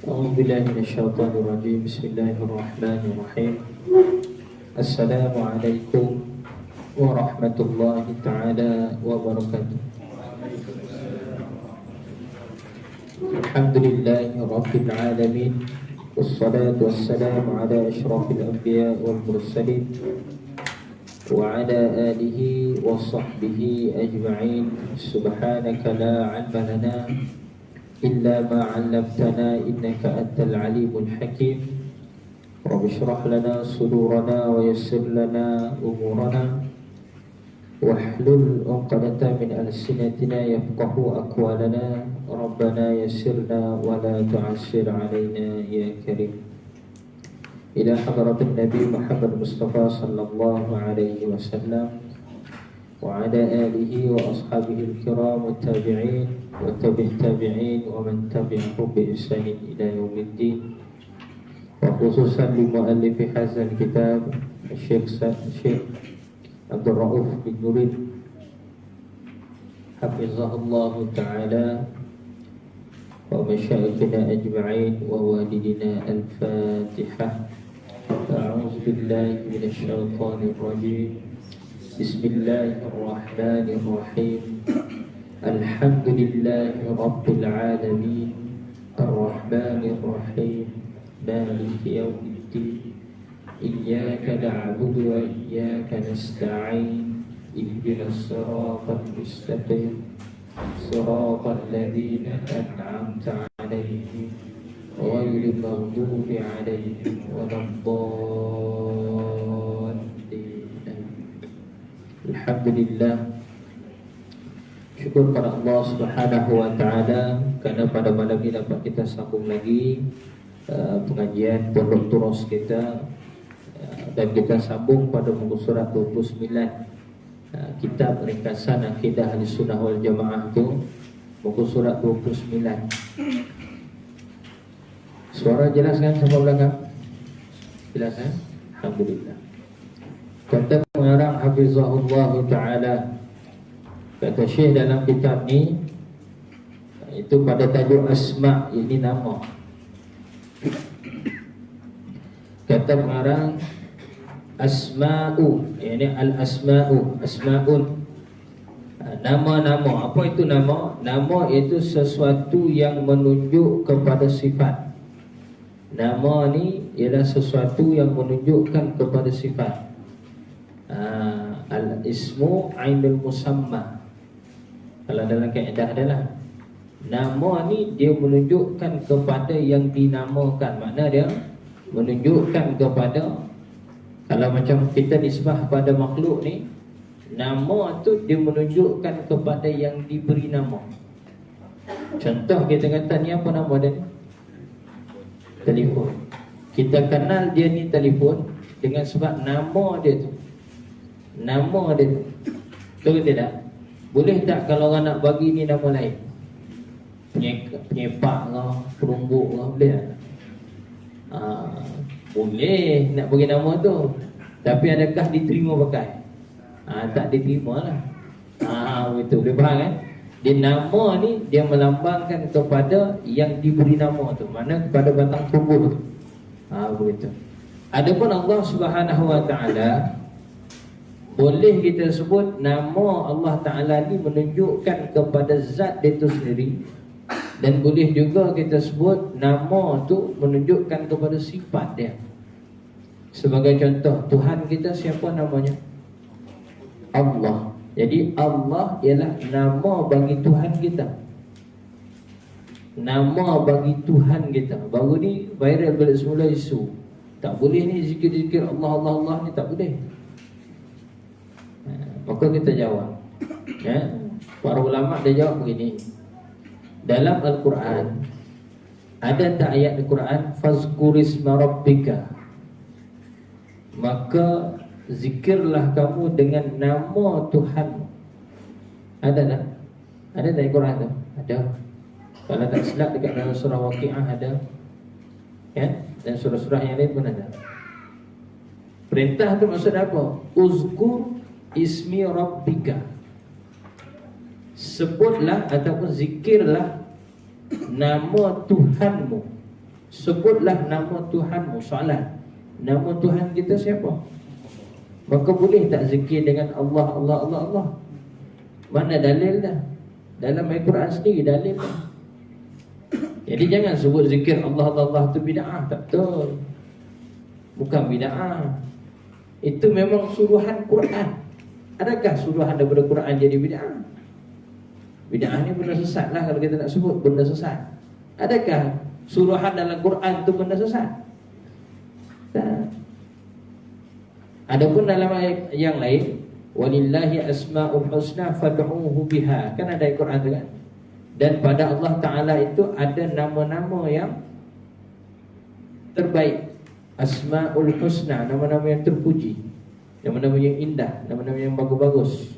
A'udzubillahiminasyaitonirrajim. Bismillahirrahmanirrahim. Assalamualaikum warahmatullahi ta'ala wabarakatuh. Alhamdulillahi rabbil alamin. Wassalatu wassalamu ala asyrafil anbiya wal mursalin wa ala alihi wa sahbihi ajma'in. Subhanaka la 'ilma lana illa ma 'allamtana innaka antal alimul hakim. Rabbi shrah lana sudurana wa yassir lana umurana wahlul 'uqdatam min alsinatina yafqahu aqwalana. Rabbana yassirna wa la tu'assir 'alaina ya karim. Ila hadratin Nabi Muhammad Mustafa sallallahu alaihi wasallam wa ala alihi wa ashabihi al-kiram wa tabi'in wa tabi'in tabi'in wa man tabi'ahum bi ihsanin ila yaumiddin. Wa khususan li muallif hadzal kitab Syekh Abdul Rauf bin Nurin hafizahullahu ta'ala wa masyayikhina ajma'in wa walidina. Al-Fatihah. A'udzu billahi minasy syaithanir rajim. Bismillahirrahmanirrahim. Alhamdulillahi rabbil alamin. Ar-Rahmanir Rahim. Maliki yaumiddin. Iyyaka na'budu wa iyyaka nasta'in. Ihdinas siratal mustaqim. Siratal ladzina an'amta 'alaihim ghairil maghdubi 'alaihim waladdallin. Alhamdulillah, syukur pada Allah Subhanahu wa ta'ala karena pada malam ini dapat kita sambung lagi pengajian pondok turos kita, dan kita sambung pada muka surat 29, kitab ringkasan akidah Ahlussunnah wal Jamaah itu, muka surat 29. Suara jelas kan sampai belakang? Jelas kan? Alhamdulillah. Kata pengarang hafizahullah ta'ala, kata Syekh dalam kitab ni, itu pada tajuk asma', ini nama. Kata pengarang asma'u, ini al-asma'u, asma'un, nama-nama. Apa itu nama? Nama itu sesuatu yang menunjuk kepada sifat. Nama ni ialah sesuatu yang menunjukkan kepada sifat. Al-ismu ainul musamma. Kalau dalam kaedah adalah nama ni dia menunjukkan kepada yang dinamakan. Makna dia menunjukkan kepada, kalau macam kita nisbah pada makhluk ni, nama tu dia menunjukkan kepada yang diberi nama. Contoh kita kata ni apa nama dia? Telefon. Kita kenal dia ni telefon dengan sebab nama dia tu. Nama dia tu. Betul ke tidak? Boleh tak kalau orang nak bagi ni nama lain? Penyepak ke, perumbuk ke, boleh tak? Boleh nak bagi nama tu. Tapi adakah diterima pakai? Tak diterima lah. Betul, boleh faham kan? Dia nama ni dia melambangkan kepada yang diberi nama tu, mana kepada batang tumbuh tu. Begitu. Adapun Allah Subhanahu wa ta'ala, boleh kita sebut nama Allah Ta'ala ni menunjukkan kepada zat dia tu sendiri, dan boleh juga kita sebut nama tu menunjukkan kepada sifat dia. Sebagai contoh, Tuhan kita siapa namanya? Allah. Jadi Allah ialah nama bagi Tuhan kita. Nama bagi Tuhan kita. Baru ni viral balik semula isu, tak boleh ni zikir-zikir Allah, Allah, Allah ni tak boleh. Maka kita jawab, para ulama' dia jawab begini, Dalam Al-Quran ada tak ayat Al-Quran fazkurisma rabbika, maka zikirlah kamu dengan nama Tuhan. Ada tak? Ada tak Al-Quran tu? Ada. Kalau tak silap dekat dalam surah Waqi'ah ada, ya? Dan surah-surah yang lain pun ada. Perintah tu maksud apa? Uzkur ismi rabbika, sebutlah ataupun zikirlah nama Tuhanmu. Sebutlah nama Tuhanmu. Soalan, nama Tuhan kita siapa? Maka boleh tak zikir dengan Allah, Allah, Allah, Allah? Mana dalil dah? Dalam Al-Quran sendiri dalil dah. Jadi jangan sebut zikir Allah, Allah, Allah tu bid'ah. Tak betul. Bukan bid'ah. Itu memang suruhan Quran. Adakah suruhan daripada Quran jadi bid'ah? Bid'ah ni benda sesat lah kalau kita nak sebut benda sesat. Adakah suruhan dalam Quran tu benda sesat? Tak. Adapun dalam ayat yang lain, walillahi asma'ul husna fad'uhu biha, kan ada ayat Quran tu kan? Dan pada Allah Ta'ala itu ada nama-nama yang terbaik. Asma'ul husna, nama-nama yang terpuji, nama-nama yang indah, nama-nama yang bagus-bagus.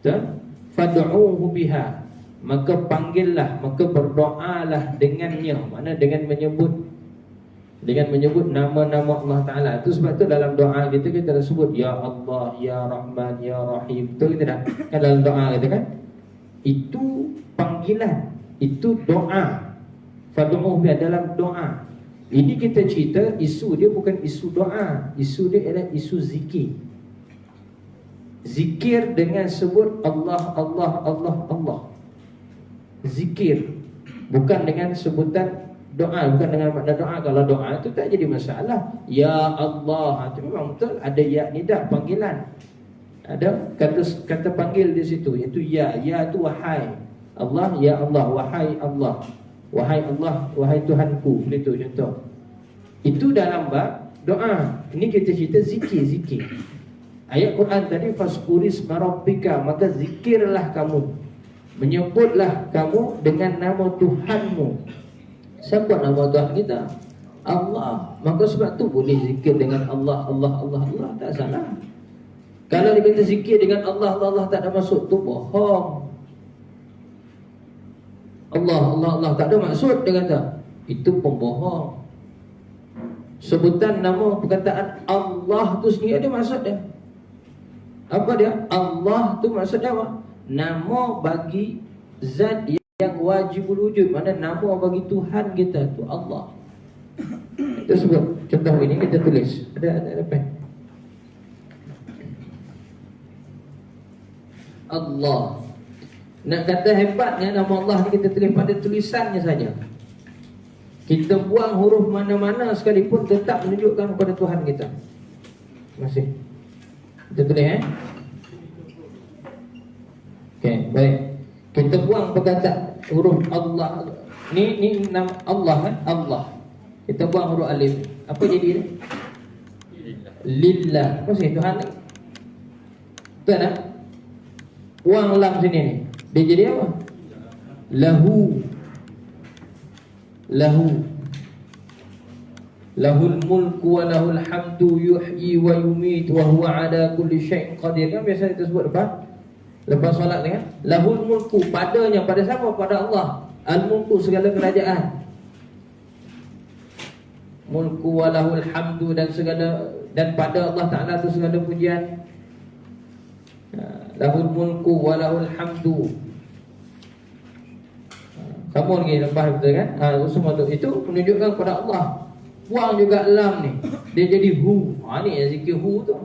Betul? Fad'uhu biha, maka panggillah, maka berdoalah dengannya. Mana dengan menyebut nama-nama Allah Ta'ala. Itu sebab tu dalam doa kita dah sebut Ya Allah, Ya Rahman, Ya Rahim. Betul kita dah? Kan dalam doa kita kan? Itu panggilan, itu doa. Fad'uhu biha, dalam doa. Ini kita cerita isu dia bukan isu doa. Isu dia adalah isu zikir. Zikir dengan sebut Allah, Allah, Allah, Allah. Zikir, bukan dengan sebutan doa, bukan dengan makna doa. Kalau doa itu tak jadi masalah. Ya Allah, itu memang betul ada ya nida, panggilan. Ada kata panggil di situ, iaitu ya. Ya itu wahai Allah, ya Allah, wahai Allah, wahai Allah, wahai Tuhanku. Itu contoh. Itu dalam bab doa. Ini kita cerita zikir. Ayat Quran tadi fasquris marabbika, maka zikirlah kamu, menyebutlah kamu dengan nama Tuhanmu. Siapa nama Tuhan kita? Allah. Maka sebab tu boleh zikir dengan Allah, Allah, Allah, Allah, tak salah. Kalau dia kata zikir dengan Allah, Allah, Allah, tak ada maksud, tu bohong. Allah, Allah, Allah, tak ada maksud, dia kata, itu pembohong. Sebutan nama perkataan Allah tu sendiri ada maksud dia. Apa dia? Allah tu maksudnya apa? Nama bagi zat yang wajibul wujud. Mana nama bagi Tuhan kita tu Allah. Kita sebut. Contoh ini kita tulis. Ada pen. Allah. Nak kata hebatnya nama Allah ni kita tulis pada tulisannya saja. Kita buang huruf mana-mana sekalipun tetap menunjukkan kepada Tuhan kita. Masih. Kita tulis Okey, baik. Kita buang perkataan huruf Allah. Ni nama Allah kan? Allah. Kita buang huruf alif. Apa jadi ni? Lillah. Apa sih Tuhan ni? Betul tak? Buang lam sini ni. Dia jadi apa? Lahu. Lahul mulku wa lahul hamdu yuhyi wa yumit wa huwa ala kulli syai'in qadir. Kan biasa kita sebut lepas solat ni kan? Lahul mulku, padanya, pada siapa? Pada Allah. Al-mulku, segala kerajaan. Mulku wa lahul hamdu, dan pada Allah Ta'ala tu segala pujian. Lahul mulku wa lahul hamdu. Sama lagi lepas betul kan? Semua tu itu menunjukkan kepada Allah. Buang juga lam ni, dia jadi hu. Ni yang zikir hu tu.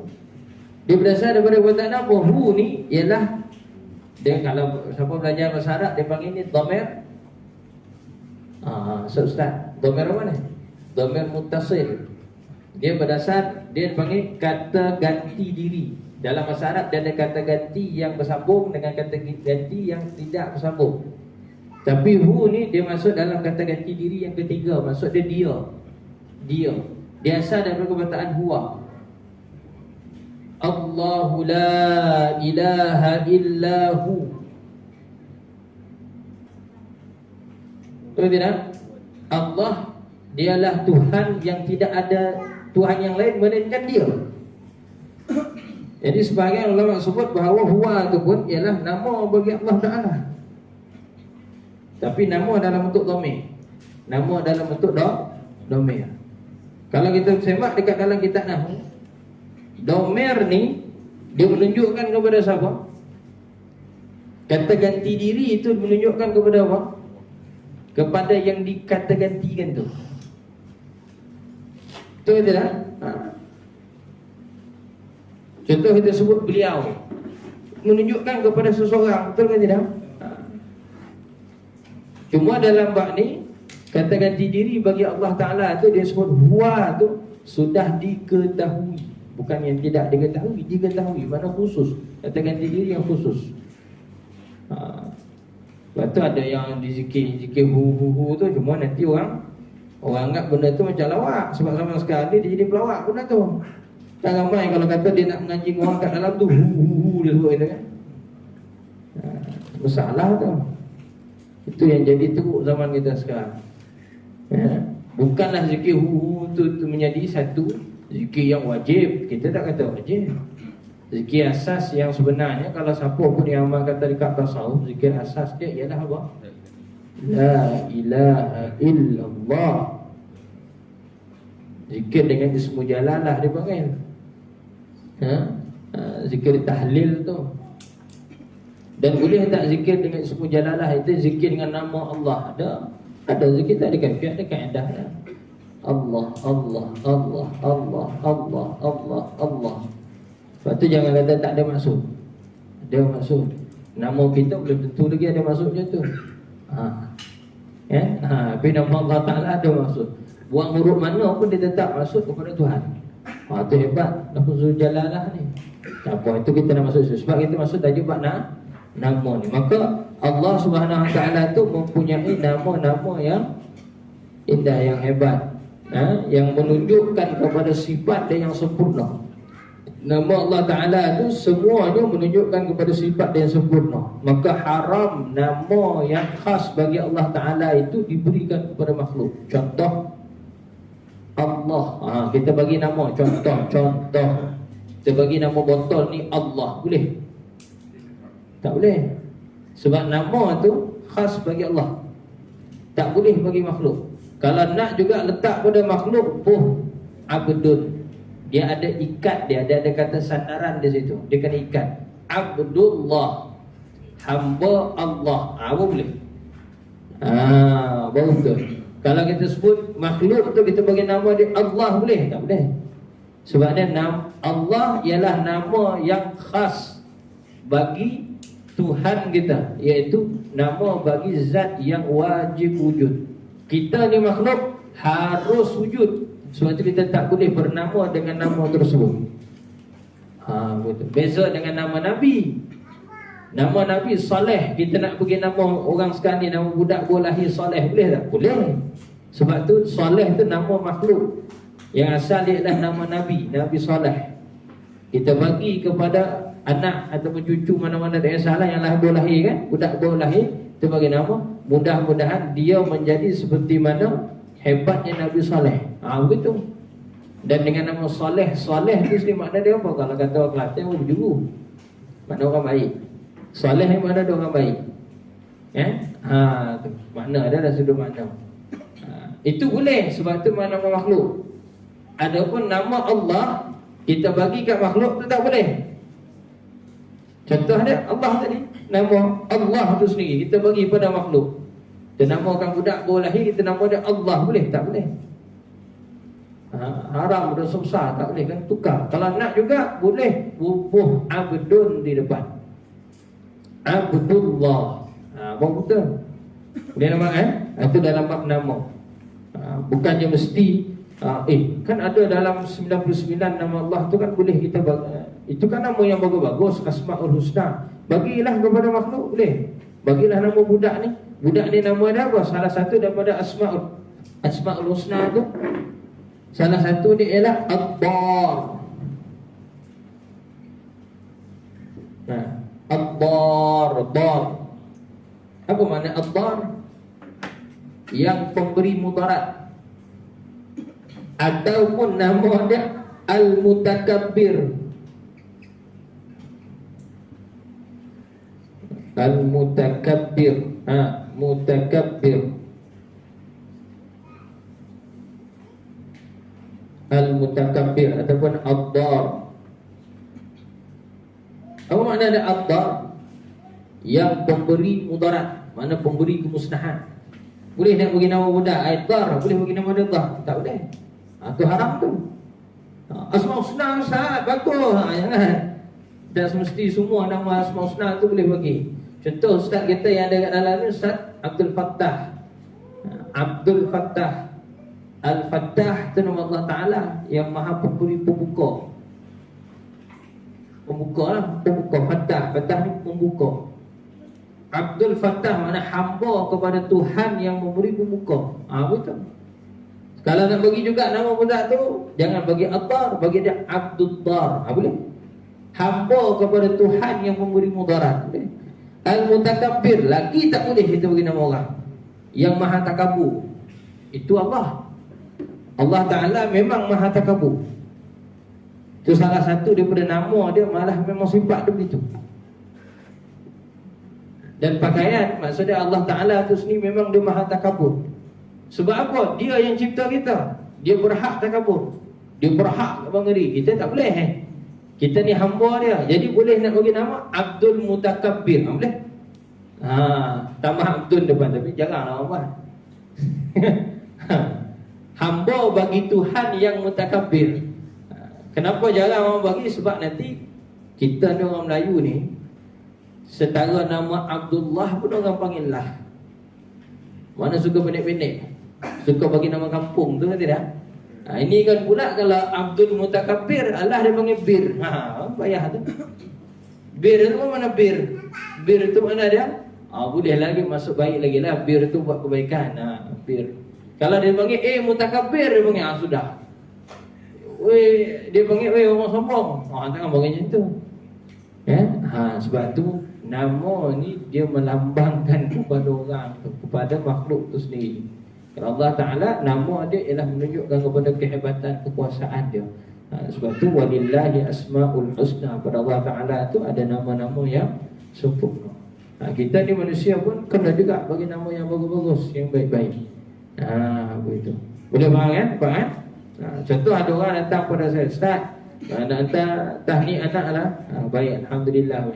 Dia berdasar daripada perkataan apa? Hu ni ialah, dia kalau siapa belajar bahasa Arab dia panggil ni dhamir. Ustaz, dhamir apa ni? Dhamir muttasil. Dia berdasar, dia panggil kata ganti diri. Dalam bahasa Arab dia ada kata ganti yang bersambung dengan kata ganti yang tidak bersambung. Tapi hu ni dia masuk dalam kata ganti diri yang ketiga. Maksud dia dia. Dia asal daripada perkataan huwa. Allahu la ilaha illahu. Betul tidak? Allah dialah Tuhan yang tidak ada Tuhan yang lain melainkan Dia. Jadi sebagian ulama sebut bahawa huwa itu pun ialah nama bagi Allah Ta'ala. Tapi nama dalam bentuk dhamir. Nama dalam bentuk dhamir. Kalau kita semak dekat dalam kitab Nahwu, dhamir ni dia menunjukkan kepada siapa? Kata ganti diri itu menunjukkan kepada apa? Kepada yang dikata gantikan tu. Betul tidak? Contoh kita sebut beliau, menunjukkan kepada seseorang, betul ke tidak? Cuma dalam bab ni, kata ganti diri bagi Allah Ta'ala tu dia sebut huwa tu sudah diketahui. Bukan yang tidak diketahui, diketahui. Mana khusus, kata ganti diri yang khusus. Lepas tu ada yang dizikir hu tu, cuma nanti orang anggap benda tu macam lawak. Sebab sama sekali dia jadi pelawak benda tu. Tak ramai kalau kata dia nak menganjing orang kat dalam tu hu dia sebut itu kan. Masalah tu. Itu yang jadi teruk zaman kita sekarang. Bukanlah zikir hu tu menjadi satu zikir yang wajib. Kita tak kata wajib. Zikir asas yang sebenarnya, kalau siapa pun yang amalkan tarikat tasawuf, zikir asas dia ialah apa? La ilaha illallah. Zikir dengan ismu jalalah dia panggil. Zikir tahlil tu. Dan boleh tak zikir dengan ismu jalalah itu zikir dengan nama Allah? Ada zikir tak ada kafiat, ada kaedah dah. Allah, Allah, Allah, Allah, Allah, Allah, Allah. Lepas tu jangan kata tak ada maksud. Ada maksud. Nama kita belum tentu lagi ada maksudnya tu. Tapi nama Allah Ta'ala ada maksud. Buang huruf mana pun dia tetap maksud kepada Tuhan. Tu hebat lafzul jalalah ni. Tak apa, itu kita nak maksud. Sebab kita maksud tajuk bab nama ni. Maka Allah Subhanahu Wa Ta'ala tu mempunyai nama-nama yang indah, yang hebat, yang menunjukkan kepada sifat dia yang sempurna. Nama Allah Ta'ala tu semuanya menunjukkan kepada sifat dia yang sempurna. Maka haram nama yang khas bagi Allah Ta'ala itu diberikan kepada makhluk. Contoh Allah, kita bagi nama. Contoh kita bagi nama botol ni Allah, boleh? Tak boleh. Sebab nama tu khas bagi Allah, tak boleh bagi makhluk. Kalau nak juga letak pada makhluk, abdun, dia ada ikat, dia ada kata sandaran di situ. Dia kena ikat. Abdullah, hamba Allah. Apa boleh? Baru betul. Kalau kita sebut makhluk tu kita bagi nama dia Allah, boleh? Tak boleh. Sebabnya nama Allah ialah nama yang khas bagi Tuhan kita, iaitu nama bagi zat yang wajib wujud. Kita ni makhluk harus wujud. Sebab itu kita tak boleh bernama dengan nama tersebut. Betul. Beza dengan nama Nabi. Nama Nabi Saleh, kita nak bagi nama orang sekali, nama budak baru lahir Saleh, boleh tak? Boleh. Sebab tu Saleh tu nama makhluk. Yang asal dia adalah nama Nabi, Nabi Saleh. Kita bagi kepada anak ataupun cucu mana-mana tak salah yang baru lahir kan, budak baru lahir, kita bagi nama. Mudah-mudahan dia menjadi seperti mana hebatnya Nabi Saleh. Begitu. Dan dengan nama Saleh, Saleh tu sendiri makna dia apa? Kalau kata orang Kelantan, berjuru, makna orang baik. Saleh ni makna dia orang baik. Tu makna ada sudut makna. Itu boleh, sebab tu mana nama makhluk. Adapun nama Allah kita bagi kat makhluk tu tak boleh. Contoh dia Allah tadi, nama Allah tu sendiri kita bagi pada makhluk. Kita namakan budak baru lahir, kita nama dia Allah, boleh? Tak boleh. Haram, dosa besar, tak boleh kan, tukar. Kalau nak juga boleh, bubuh abdun di depan. Abdullah. Betul. Boleh nama kan? Itu dalam bab nama. Bukannya mesti kan ada dalam 99 nama Allah tu kan boleh kita bagi. Itu kan nama yang bagus-bagus, Asmaul Husna. Bagilah kepada makhluk, boleh. Bagilah nama budak ni. Budak ni nama dia apa? Salah satu daripada Asmaul Husna tu, salah satu dia ialah Ad-Dar. Ad-Dar, Dar. Apa makna Ad-Dar? yang pemberi mudarat, ataupun nama dia Al-Mutakabbir. Al-Mutakabbir, Mutakabbir. Al-Mutakabbir ataupun Ad-Dar. Apa makna ada Ad-Dar? Yang pemberi mudarat, mana pemberi kemusnahan. Boleh nak bagi nama budak Ad-Dar, boleh bagi nama dia Dar? Tak boleh. Itu haram tu. Asma Husna Ustaz, bagus. Jangan. Dan semesti semua nama Asma Husna tu boleh bagi. Contoh Ustaz kita yang ada kat dalam ni, Ustaz Abdul Fattah. Abdul Fattah. Al-Fattah itu nama Allah Ta'ala yang maha pemberi pembuka. Pembuka lah, pembuka. Fattah, Fattah ni pembuka. Abdul Fattah makna hamba kepada Tuhan yang memberi pembuka. Betul. Kalau nak bagi juga nama budak tu, jangan bagi Ad-Dar, bagi dia Abdul Dar. Boleh. Hamba kepada Tuhan yang memberi mudarat. Boleh. Al-Mutakabbir, lagi tak boleh kita bagi nama orang yang maha takabur. Itu Allah. Allah Ta'ala memang maha takabur. Itu salah satu daripada nama dia, malah memang sifat dia begitu. Dan pakaian, maksudnya Allah Ta'ala tu sendiri memang dia maha takabur. Sebab apa? Dia yang cipta kita. Dia berhak takabur. Dia berhak mengeri. Kita tak boleh. Kita ni hamba dia. Jadi boleh nak bagi nama Abdul Mutakabbir. Boleh? Tambah Abdul depan, tapi janganlah orang buat. Hamba bagi Tuhan yang mutakabbir. Kenapa jarang orang bagi? Sebab nanti kita ni orang Melayu ni, setara nama Abdullah pun orang panggil lah. Mana suka pendek-pendek, suka bagi nama kampung tu kan tidak? Ini kan pula kalau Abdul Mutakabbir, Allah dia panggil Bir. Payah tu. Bir tu mana bir? Bir tu mana dia? Boleh lagi masuk baik lagi lah. Bir tu buat kebaikan. Bir. Kalau dia panggil Mutakabbir, dia panggil sudah. Dia panggil orang sombong. Jangan panggil macam tu. Sebab tu nama ni dia melambangkan kepada orang tu, kepada makhluk tu sendiri. Kalau Allah Ta'ala, nama dia ialah menunjukkan kepada kehebatan kekuasaan dia. Sebab tu walillahi asma'ul husna. Pada Allah Ta'ala tu ada nama-nama yang sempurna. Kita ni manusia pun kena juga bagi nama yang bagus-bagus, yang baik-baik. Begitu. Boleh faham kan? Faham? Contoh ada orang datang pada saya, Ustaz, nak hantar tahniah anak lah. Baik, Alhamdulillah.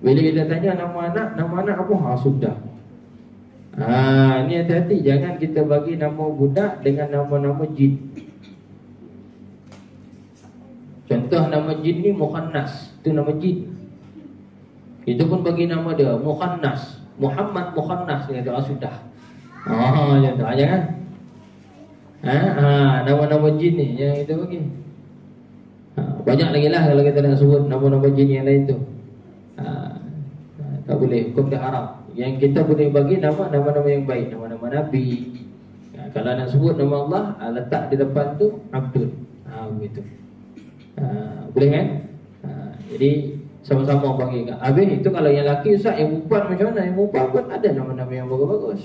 Bila kita tanya nama anak apa? Sudah. Ni hati-hati, jangan kita bagi nama budak dengan nama-nama jin. Contoh nama jin ni Mukhannas, itu nama jin. Itu pun bagi nama dia Mukhannas, Muhammad Mukhannas, dia kata sudah. Jangan. Nama-nama jin ni yang kita bagi. Banyak lagi lah kalau kita nak sebut nama-nama jin yang lain tu. Tak boleh, hukum dia haram. Yang kita boleh bagi nama-nama yang baik, nama-nama Nabi. Kalau nak sebut nama Allah, letak di depan tu Abdul. Begitu. Boleh kan? Jadi sama-sama bagi. Habis itu kalau yang lelaki Ustaz, yang perempuan macam mana? Yang perempuan pun ada nama-nama yang bagus-bagus.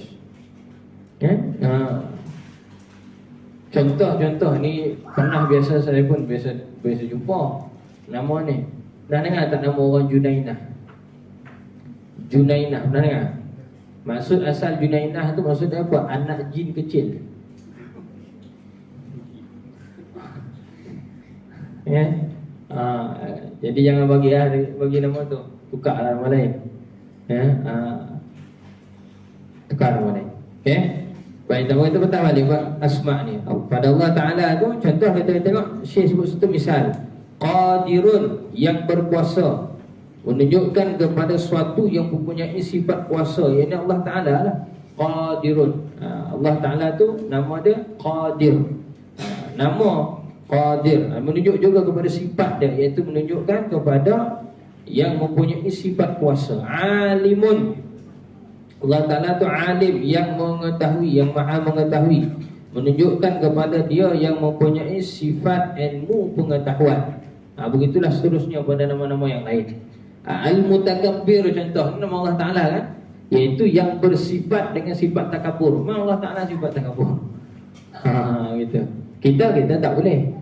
Contoh ni pernah biasa saya pun biasa jumpa nama ni. Dah dengar tak nama orang Junainah? Junainah, pernah dengar? Maksud asal Junainah tu maksudnya apa? Anak jin kecil. Jadi jangan bagi nama tu, tukarlah nama lain. Tukar nama lain. Okey? Baik, nama itu betul balik buat asma' ni. Pada Allah Ta'ala tu, contoh kita tengok, Syekh sebut satu misal. Qadirun, yang berkuasa, menunjukkan kepada sesuatu yang mempunyai sifat kuasa. Yang Allah Ta'ala lah Qadirun. Allah Ta'ala tu nama dia Qadir. Nama Qadir menunjuk juga kepada sifat dia, iaitu menunjukkan kepada yang mempunyai sifat kuasa. Alimun, Allah Ta'ala tu alim, yang mengetahui, yang maha mengetahui, menunjukkan kepada dia yang mempunyai sifat ilmu pengetahuan. Begitulah seterusnya pada nama-nama yang lain. Al-Mutakabbir contoh, nama Allah Ta'ala kan. Iaitu yang bersifat dengan sifat takabur. Memang Allah Ta'ala sifat takabur. Gitu. Kita tak boleh.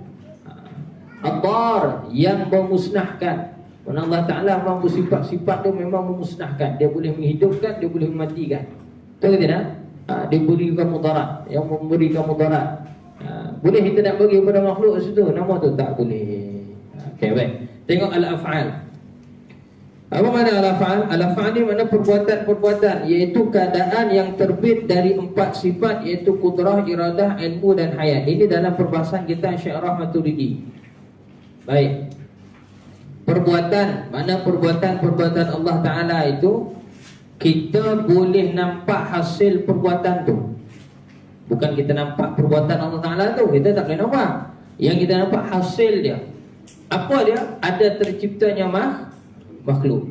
Ad-dar, yang memusnahkan. Allah Ta'ala memang bersifat-sifat dia memang memusnahkan. Dia boleh menghidupkan, dia boleh mematikan. Tahu ke tidak? Dia berikan mudarat, yang memberikan mudarat. Boleh kita nak bagi kepada makhluk situ, nama tu tak boleh. Okey, baik. Tengok al-af'al. Apa makna al-af'al? Al-af'al ni makna perbuatan-perbuatan, iaitu keadaan yang terbit dari 4 sifat, iaitu qudrah, iradah, ilmu dan hayat. Ini dalam perbahasan kita Syi'rah Maturidi. Baik. Perbuatan, mana perbuatan-perbuatan Allah Ta'ala itu kita boleh nampak hasil perbuatan tu. Bukan kita nampak perbuatan Allah Ta'ala tu, kita tak boleh nampak. Yang kita nampak hasil dia. Apa dia? Ada terciptanya makhluk.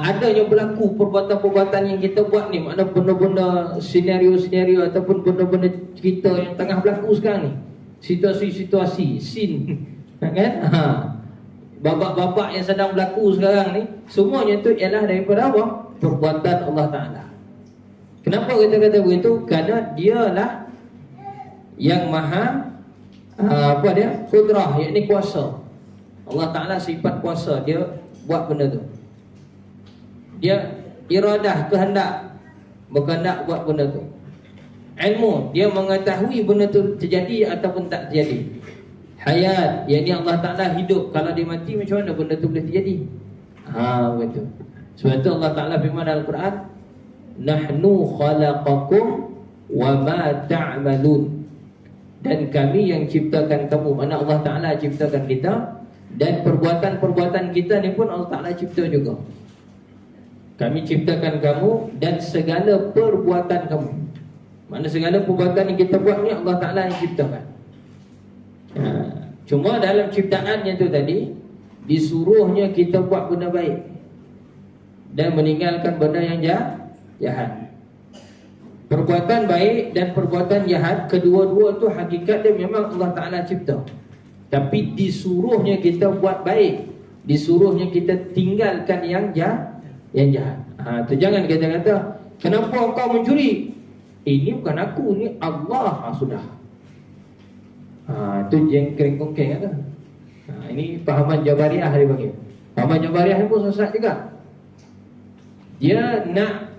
Adanya berlaku perbuatan-perbuatan yang kita buat ni, makna benda-benda senario-senario ataupun benda-benda cerita yang tengah berlaku sekarang ni. Situasi-situasi, scene. Kan? Babak-babak yang sedang berlaku sekarang ni, semuanya tu ialah daripada apa? Perbuatan Allah Ta'ala. Kenapa kita kata begitu? Kerana dialah yang maha qudrah, iaitu kuasa. Allah Ta'ala sifat kuasa, dia buat benda tu. Dia iradah, kehendak, berkehendak buat benda tu. Ilmu, dia mengetahui benda tu terjadi ataupun tak terjadi. Hayat, yakni Allah Ta'ala hidup. Kalau dia mati, macam mana benda tu boleh terjadi? Begitu. Sebab itu Allah Ta'ala firman dalam Al-Quran, nahnu khalaqakum wa ma ta'malun. Dan kami yang ciptakan kamu. Mana Allah Ta'ala ciptakan kita, dan perbuatan-perbuatan kita ni pun Allah Ta'ala cipta juga. Kami ciptakan kamu dan segala perbuatan kamu. Mana segala perbuatan yang kita buat ni Allah Ta'ala yang ciptakan. Cuma dalam ciptaannya tu tadi, disuruhnya kita buat benda baik dan meninggalkan benda yang jahat. Perbuatan baik dan perbuatan jahat, kedua-dua tu hakikat dia memang Allah Ta'ala cipta. Tapi disuruhnya kita buat baik, disuruhnya kita tinggalkan yang jahat. Tu jangan kita kata, kenapa kau mencuri? Ini bukan aku, ni Allah. Sudah. Itu jengkring-kongkeng kan? Ini pahaman Jabariyah dia panggil. Pahaman Jabariyah pun sesat juga. Dia nak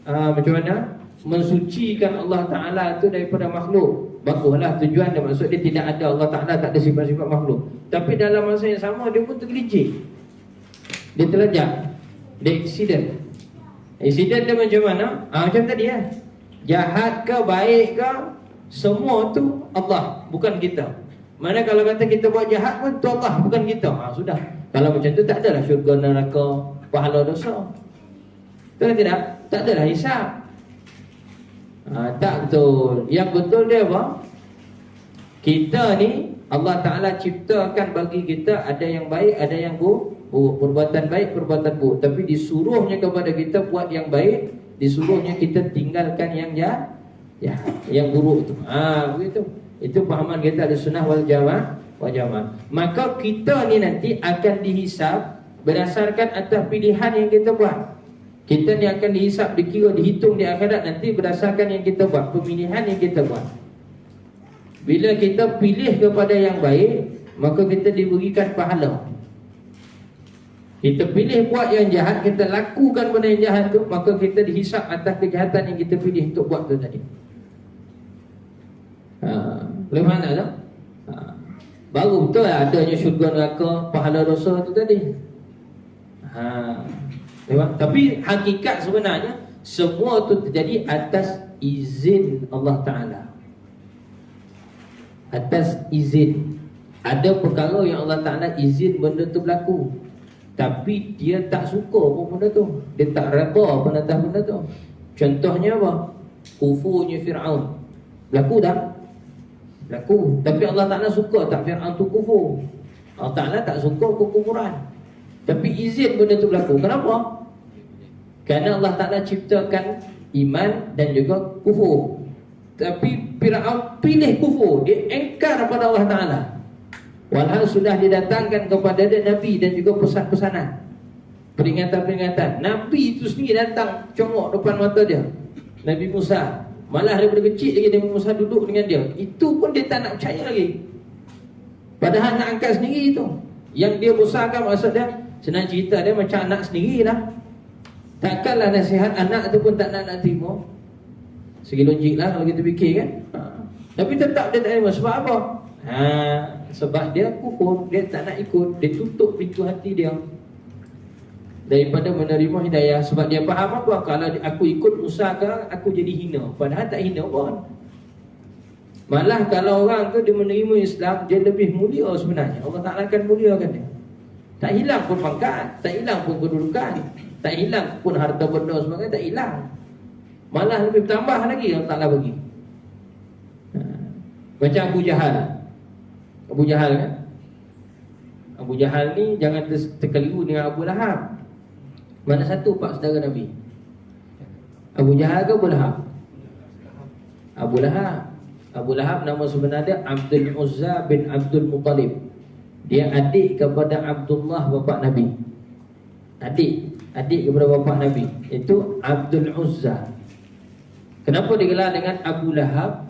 macam mana? Mensucikan Allah Ta'ala itu daripada makhluk. Baguslah tujuan dia, maksud dia tidak ada Allah Ta'ala, tak ada sifat-sifat makhluk. Tapi dalam masa yang sama dia pun tergelincir. Dia terlajak. Dia accident. Accident dia macam mana? Macam tadi ya. Jahat ke baik ke, semua tu Allah, bukan kita. Mana kalau kata kita buat jahat pun tu Allah, bukan kita. Sudah. Kalau macam tu tak adalah syurga, neraka, pahala dosa. Betul tidak? Tak adalah hisab. Tak betul. Yang betul dia apa? Kita ni Allah Ta'ala ciptakan bagi kita ada yang baik, ada yang buruk. Perbuatan baik, perbuatan buruk. Tapi disuruhnya kepada kita buat yang baik, disuruhnya kita tinggalkan yang jahat, yang buruk tu. Begitu. Itu pahaman kita ada sunnah wal jamaah. Maka kita ni nanti akan dihisab berdasarkan atas pilihan yang kita buat. Kita ni akan dihisab, dikira, dihitung di akhirat nanti berdasarkan yang kita buat, pemilihan yang kita buat. Bila kita pilih kepada yang baik, maka kita diberikan pahala. Kita pilih buat yang jahat, kita lakukan benda yang jahat tu, maka kita dihisab atas kejahatan yang kita pilih untuk buat tu tadi. Boleh mana tak? Baru betul lah adanya syurga, neraka, pahala dosa tu tadi. Tapi hakikat sebenarnya semua tu terjadi atas izin Allah Ta'ala. Atas izin. Ada perkara yang Allah Ta'ala izin benda tu berlaku, tapi dia tak suka pun benda tu. Dia tak reda pun atas benda tu. Contohnya apa? Kufurnya Fir'aun. Berlaku tak? Berlaku. Tapi Allah Ta'ala suka tak Fir'aun tu kufur? Allah Ta'ala tak suka kekufuran, tapi izin benda tu berlaku. Kenapa? Kerana Allah Ta'ala ciptakan iman dan juga kufur. Tapi Fir'aun pilih kufur. Dia engkar kepada Allah Ta'ala, walhal sudah didatangkan kepada dia Nabi dan juga pesan-pesanan. peringatan-peringatan. Nabi itu sendiri datang congok depan mata dia, Nabi Musa. Malah daripada kecil lagi Nabi Musa duduk dengan dia. Itu pun dia tak nak percaya lagi. Padahal nak angkat sendiri tu. Yang dia besarkan maksud dia, senang cerita dia macam anak sendiri lah. Takkanlah nasihat anak tu pun tak nak terima. Segi logik lah kalau kita fikir kan. Tapi tetap dia tak terima. Sebab apa? Sebab dia kufur, dia tak nak ikut. Dia tutup pintu hati dia daripada menerima hidayah. Sebab dia faham apa? Kalau aku ikut Musa sekarang, aku jadi hina. Padahal tak hina pun. Malah kalau orang tu dia menerima Islam, dia lebih mulia sebenarnya. Allah Ta'ala akan muliakan dia. Tak hilang pun pangkat, tak hilang pun kedudukan, tak hilang pun harta benda sebagainya, tak hilang. Malah lebih bertambah lagi Allah Ta'ala bagi. Macam Abu Jahal. Abu Jahal kan? Abu Jahal ni jangan terkeliru dengan Abu Lahab. Mana satu pak saudara Nabi? Abu Jahal ke Abu Lahab? Abu Lahab. Abu Lahab nama sebenarnya Abdul Uzza bin Abdul Muttalib. Dia adik kepada Abdullah bapa Nabi. Adik kepada bapa Nabi. Itu Abdul Uzza. Kenapa digelar dengan Abu Lahab?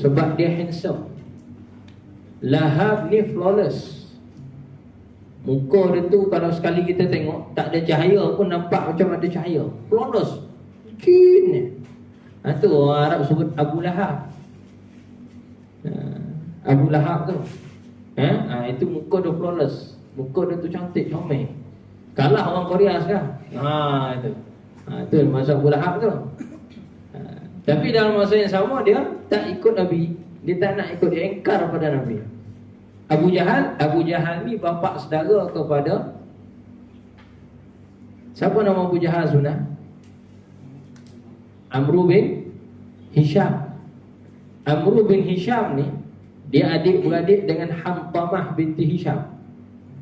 Sebab dia handsome. Lahab ni flawless. Muka dia tu kalau sekali kita tengok, tak ada cahaya pun nampak macam ada cahaya. Flawless. Cin. Itu orang Arab sebut Abu Lahab. Abu Lahab tu. Itu muka dia flawless. Muka dia tu cantik, comel. Kalah orang Korea sekarang. Itu masa Abu Lahab tu. Tapi dalam masa yang sama dia tak ikut Nabi. Dia tak nak ikut, dia engkar pada Nabi. Abu Jahal ni bapa saudara kepada, siapa nama Abu Jahal sebenarnya? Amru bin Hisham. Amru bin Hisham ni dia adik-beradik dengan Hantamah binti Hisham.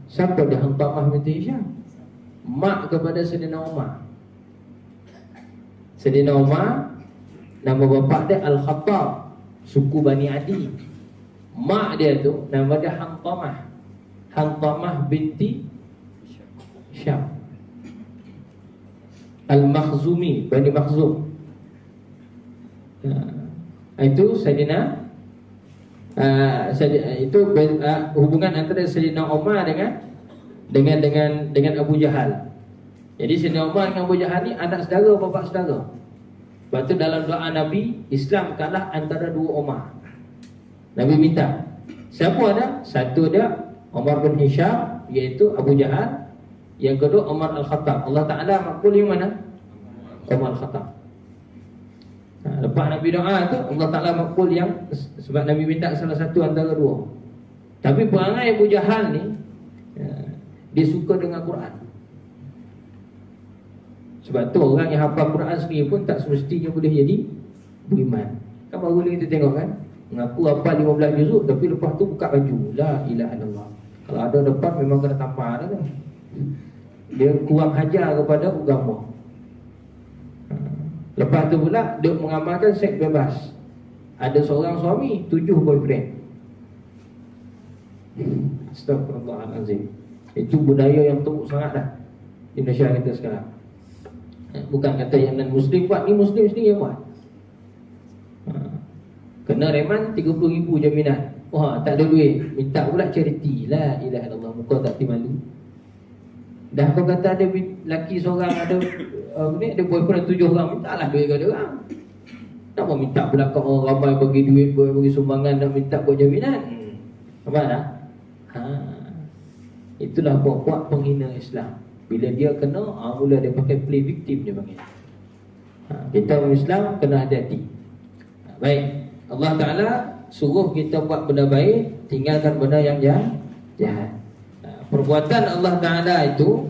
Siapa dia Hantamah binti Hisham? Mak kepada Sayyidina Umar. Sayyidina Umar, nama bapa dia Al-Khattab, suku Bani Adi. Mak dia tu nama dia Hantamah. Hantamah binti Hisham Al-Makhzumi, Bani Makhzum. Itu Sayyidina itu hubungan antara Sayyidina Umar dengan Abu Jahal. Jadi Sayyidina Umar dengan Abu Jahal ni anak saudara, bapa saudara. Lepas tu dalam doa Nabi, Islam kalah antara dua Umar. Nabi minta, siapa ada? Satu dia Umar bin Hisham, iaitu Abu Jahal. Yang kedua Umar Al-Khattab. Allah Ta'ala makbul yang mana? Umar Al-Khattab. Lepas Nabi doa tu, Allah Ta'ala makbul yang, sebab Nabi minta salah satu antara dua. Tapi perangai Abu Jahal ni, dia suka dengan Quran. Sebab tu orang yang hafal Quran sendiri pun tak semestinya boleh jadi beriman. Kan baru ni kita tengok kan, mengaku hafal 15 juzuk tapi lepas tu buka baju, la ilaha illallah. Kalau ada depan memang kena tampar dah. Dia kurang hajar kepada agama. Lepas tu pula dia mengamalkan seks bebas. Ada seorang suami 7 boyfriend. Astagfirullahalazim. Itu budaya yang teruk sangat dah di Indonesia kita sekarang. Bukan kata yang non-Muslim buat, ni Muslim sendiri yang buat. Kena reman 30,000 jaminan. Wah, tak ada duit, minta pula charity. La ilaha illallah, muka tak malu. Dah kau kata ada lelaki seorang ada ada boyfriend 7 orang, mintalah duit kat dia orang. Tak mau minta pula kat orang ramai bagi duit, bagi sumbangan, nak minta buat jaminan. Apa dah? Itulah puak-puak penghina Islam. Bila dia kena, mula dia pakai play victim dia panggil. Kita orang Islam kena hati-hati. Baik, Allah Ta'ala suruh kita buat benda baik, tinggalkan benda yang jahat. Perbuatan Allah Ta'ala itu,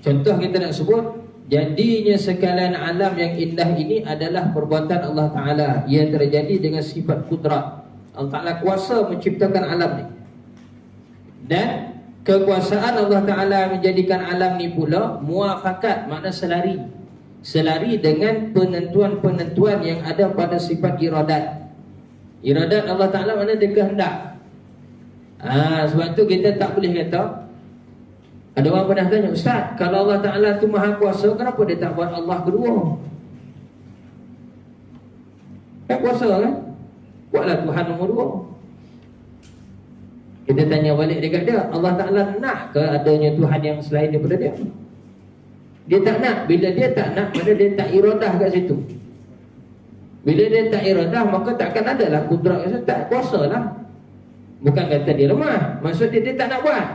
contoh kita nak sebut, jadinya sekalian alam yang indah ini adalah perbuatan Allah Ta'ala. Ia terjadi dengan sifat kudrat. Allah Ta'ala kuasa menciptakan alam ni. Dan kekuasaan Allah Ta'ala menjadikan alam ni pula muafakat, makna selari. Selari dengan penentuan-penentuan yang ada pada sifat iradat. Iradat Allah Ta'ala makna dia kehendak. Sebab tu kita tak boleh kata Ada orang pernah tanya, Ustaz, kalau Allah Ta'ala tu maha kuasa, kenapa dia tak buat Allah kedua? Tak kuasa kan? Buatlah Tuhan nombor 2. Kita tanya balik dekat dia, Allah Ta'ala nak ke adanya Tuhan yang selain daripada dia? Dia tak nak. Bila dia tak nak, maka dia tak iradah kat situ. Bila dia tak iradah, maka takkan adalah kudrat. Tak kuasa lah. Bukan kata dia lemah, maksud dia tak nak buat.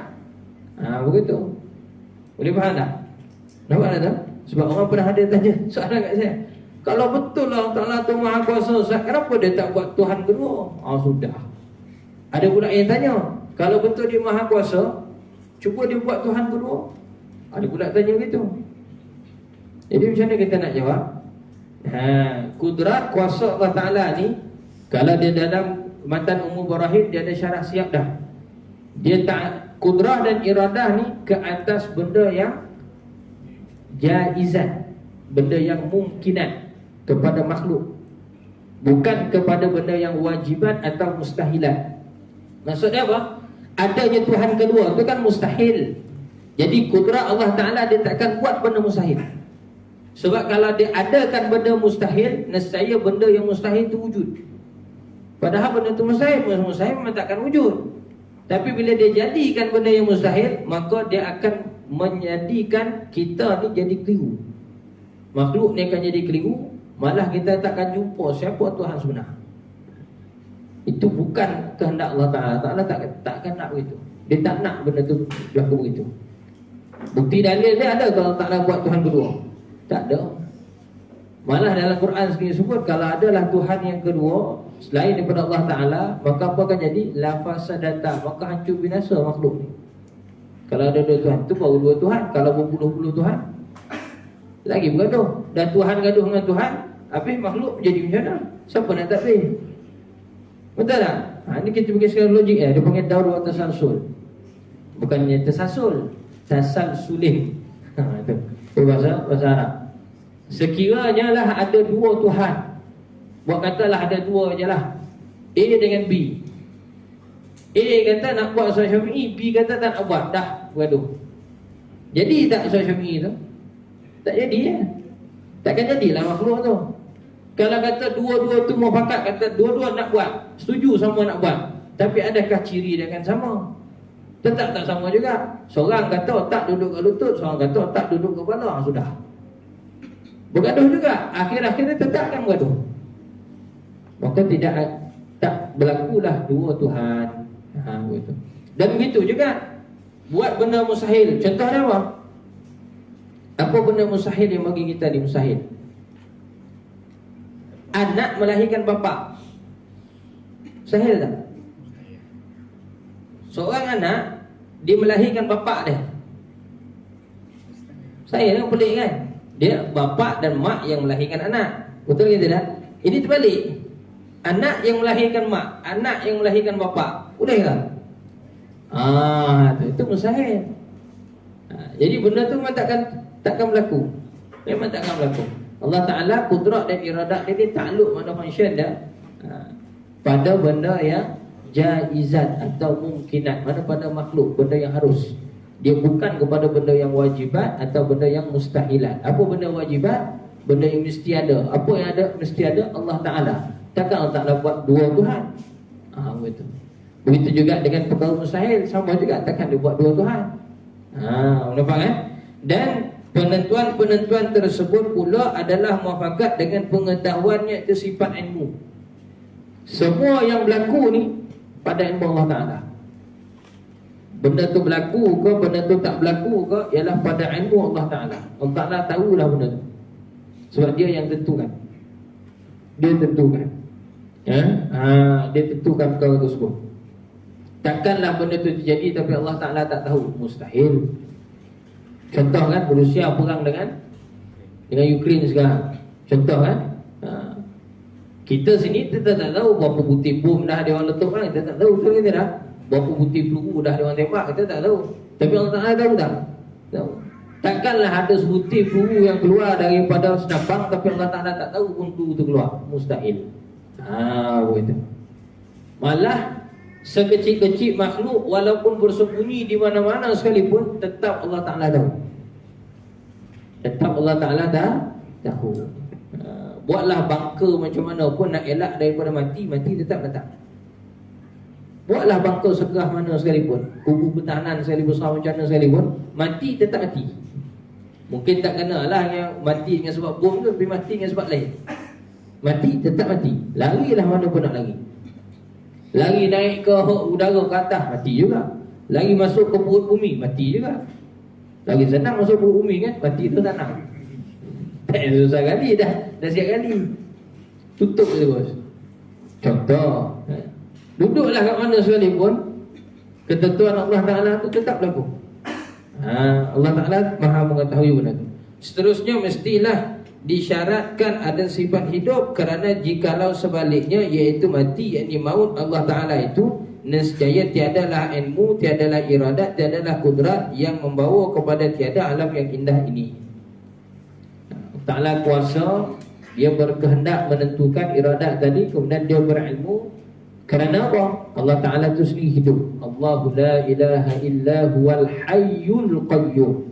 Begitu. Boleh faham tak? Nampak tak? Sebab orang pernah ada tanya soalan kat saya, kalau betul Allah Ta'ala tu maha kuasa, Ustaz, kenapa dia tak buat Tuhan kedua? Sudah. Ada pula yang tanya, kalau betul dia maha kuasa, cuba dia buat Tuhan kedua. Ada pula tanya begitu. Jadi macam mana kita nak jawab? Kudrat kuasa Allah Ta'ala ni, kalau dia dalam Matan Ummu Barahid, dia ada syarah siap dah. Dia tak, kudrah dan iradah ni ke atas benda yang jaizat, benda yang mungkinat kepada makhluk, bukan kepada benda yang wajibat atau mustahilat. Maksudnya apa? Adanya Tuhan kedua itu kan mustahil. Jadi kudrah Allah Ta'ala dia takkan buat benda mustahil. Sebab kalau dia adakan benda mustahil, nescaya benda yang mustahil itu wujud. Padahal benda itu mustahil memang takkan wujud. Tapi bila dia jadikan benda yang mustahil, maka dia akan menjadikan kita ni jadi keliru. Makhluk ni akan jadi keliru, malah kita takkan jumpa siapa Tuhan sebenar. Itu bukan kehendak Allah Ta'ala. Allah takkan nak begitu. Dia tak nak benda tu berlaku begitu. Bukti dalil dia ada kalau tak nak buat Tuhan kedua. Tak ada. Malah dalam Quran sendiri sebut, kalau adalah Tuhan yang kedua selain daripada Allah Ta'ala, maka apa akan jadi? La fasadata, maka hancur binasa makhluk ni. Kalau ada dua Tuhan, tu baru dua Tuhan. Kalau berpuluh-puluh Tuhan, lagi bergaduh. Dan Tuhan gaduh dengan Tuhan, habis makhluk jadi macam mana? Siapa nak takbir? Betul tak? Ini kita pergi secara logik dia panggil daur wa tasalsul. Bukannya tersasul, tasalsulin. Itu bahasa Arab. Sekiranya lah ada dua Tuhan, buat katalah ada dua je lah, A dengan B. A kata nak buat solat Syafi'i, B kata tak nak buat, dah bergaduh. Jadi tak solat Syafi'i tu? Tak jadi ya. Takkan jadilah makhluk tu. Kalau kata dua-dua tu mufakat, kata dua-dua nak buat, setuju sama nak buat, tapi adakah ciri dia akan sama? Tetap tak sama juga. Seorang kata otak duduk ke lutut, seorang kata otak duduk ke kepala. Sudah bergaduh juga. Akhir-akhirnya tetap akan bergaduh. Maka tak berlakulah dua Tuhan. Begitu. Dan begitu juga buat benda mustahil. Contohnya apa? Apa benda mustahil yang bagi kita ni mustahil? Anak melahirkan bapa. Mustahil tak? Seorang anak, dia melahirkan bapa dia. Saya kan pelik kan? Dia bapa dan mak yang melahirkan anak. Betul ke tidak? Ini terbalik. Anak yang melahirkan mak, anak yang melahirkan bapa. Boleh tak? Itu mustahil. Jadi benda tu memang takkan berlaku. Memang takkan berlaku. Allah Ta'ala kudrat dan iradat dia takluk pada function dia pada benda yang jaizat atau mungkinat, mana pada makhluk, benda yang harus. Dia bukan kepada benda yang wajibat atau benda yang mustahilat. Apa benda wajibat? Benda yang mesti ada. Apa yang ada mesti ada? Allah Ta'ala. Takkan Allah Ta'ala buat dua Tuhan. Begitu. Begitu juga dengan perkara mustahil, sama juga, takkan dia buat dua Tuhan. Nampak kan? Dan penentuan-penentuan tersebut pula adalah muafakat dengan pengetahuannya, itu sifat ilmu. Semua yang berlaku ni pada ilmu Allah Ta'ala. Benda tu berlaku ke, benda tu tak berlaku ke, ialah pada ilmu Allah Ta'ala. Allah Ta'ala tahulah benda tu. Sebab dia yang tentukan. Dia tentukan. Dia tentukan perkara tersebut. Takkanlah benda tu terjadi tapi Allah Ta'ala tak tahu. Mustahil. Contoh kan, Rusia perang dengan Ukraine sekarang. Contoh kan, kita sini kita tak tahu berapa butir bom dah dia orang letup kan. Kita tak tahu, betul ke tidak? Berapa butir peluru dah dia orang tembak, kita tak tahu. Tapi Allah Ta'ala tahu tak? Tahu. Takkanlah ada sebutir peluru yang keluar daripada senapang tapi Allah Ta'ala tak tahu peluru itu keluar. Mustahil. Begitu. Malah Sekecil-kecil makhluk walaupun bersembunyi di mana-mana sekalipun, tetap Allah Ta'ala tahu. Tetap Allah Ta'ala tahu. Buatlah bangka macam mana pun nak elak daripada mati, mati tetap datang. Buatlah bangka segah mana sekalipun, kubu pertahanan sekalipun, besar macam mana sekalipun, mati tetap mati. Mungkin tak kena lah yang mati dengan sebab bom tu, tapi mati dengan sebab lain. Mati tetap mati. Larilah mana pun nak lari. Lari naik ke udara ke atas, mati juga. Lari masuk ke perut bumi, mati juga. Lagi senang masuk perut bumi kan, mati tu senang. Tak susah kali dah siap kali. Tutup je bos. Contoh, duduklah kat mana sekalipun, ketentuan Allah Ta'ala tu tetap berlaku. Allah Ta'ala maha mengetahui benda tu. Seterusnya mestilah disyaratkan ada sifat hidup, kerana jikalau sebaliknya iaitu mati, yakni maut, Allah Ta'ala itu nescaya tiadalah ilmu, tiadalah iradat, tiadalah kudrat yang membawa kepada tiada alam yang indah ini. Allah Ta'ala kuasa, dia berkehendak menentukan iradat tadi, kemudian dia berilmu. Kerana apa? Allah Ta'ala itu sendiri hidup. Allahu la ilaha illa huwal hayyul qayyum.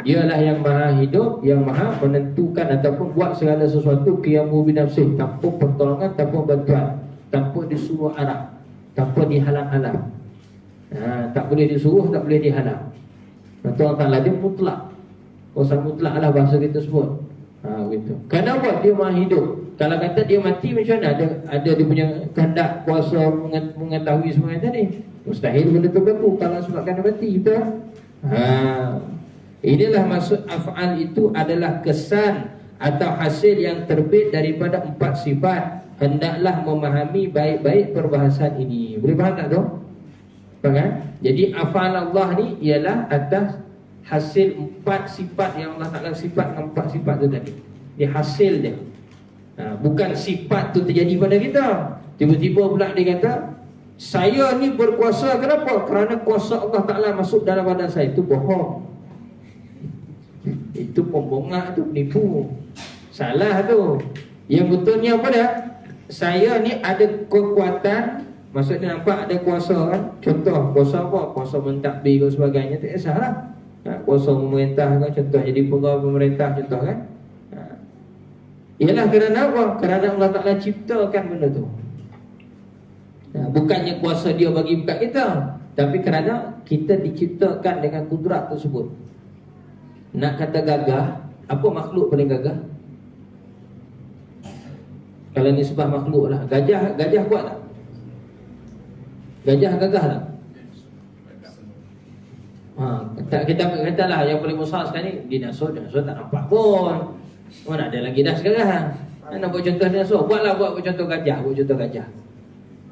Dialah yang maha hidup, yang maha menentukan ataupun buat segala sesuatu qiyamu binafsih, tanpa pertolongan, tanpa bantuan, tanpa disuruh arah, tanpa dihalang-halang. Tak boleh disuruh, tak boleh dihalang. Allah Ta'ala dia mutlak. Kuasa mutlak lah bahasa kita sebut. Gitu. Kenapa dia maha hidup? Kalau kata dia mati macam mana? Ada dia punya kehendak, kuasa mengetahui semua yang tadi. Mustahil benda tu berlaku kalau sebabkan dia mati, betul? Inilah maksud af'al itu adalah kesan atau hasil yang terbit daripada 4 sifat. Hendaklah memahami baik-baik perbahasan ini. Boleh faham tak tu? Faham kan? Jadi af'al Allah ni ialah atas hasil 4 sifat yang Allah Ta'ala sifat dengan 4 sifat tu tadi. Dia hasil dia. Bukan sifat tu terjadi pada kita. Tiba-tiba pula dia kata, saya ni berkuasa. Kenapa? Kerana kuasa Allah Ta'ala masuk dalam badan saya. Itu bohong. Itu pembongak, itu penipu. Salah tu. Yang betulnya apa dia? Saya ni ada kekuatan. Maksudnya nampak ada kuasa kan? Contoh, kuasa apa? Kuasa mentadbir dan sebagainya. Tak kisahlah. Kuasa memerintah kan? Contoh jadi pegawai pemerintah, contoh kan? Ialah kerana apa? Kerana Allah Ta'ala ciptakan benda tu. Bukannya kuasa dia bagi kat kita, tapi kerana kita diciptakan dengan kudrat tersebut. Nak kata gagah, apa makhluk paling gagah? Kalau ni sebab makhluk lah. Gajah kuat tak? Gajah gagah tak? Kita katalah yang paling besar sekarang ni dinosaur tak nampak pun. Mana ada lagi dah sekarang. Nak buat contoh dinosaur, buat contoh gajah.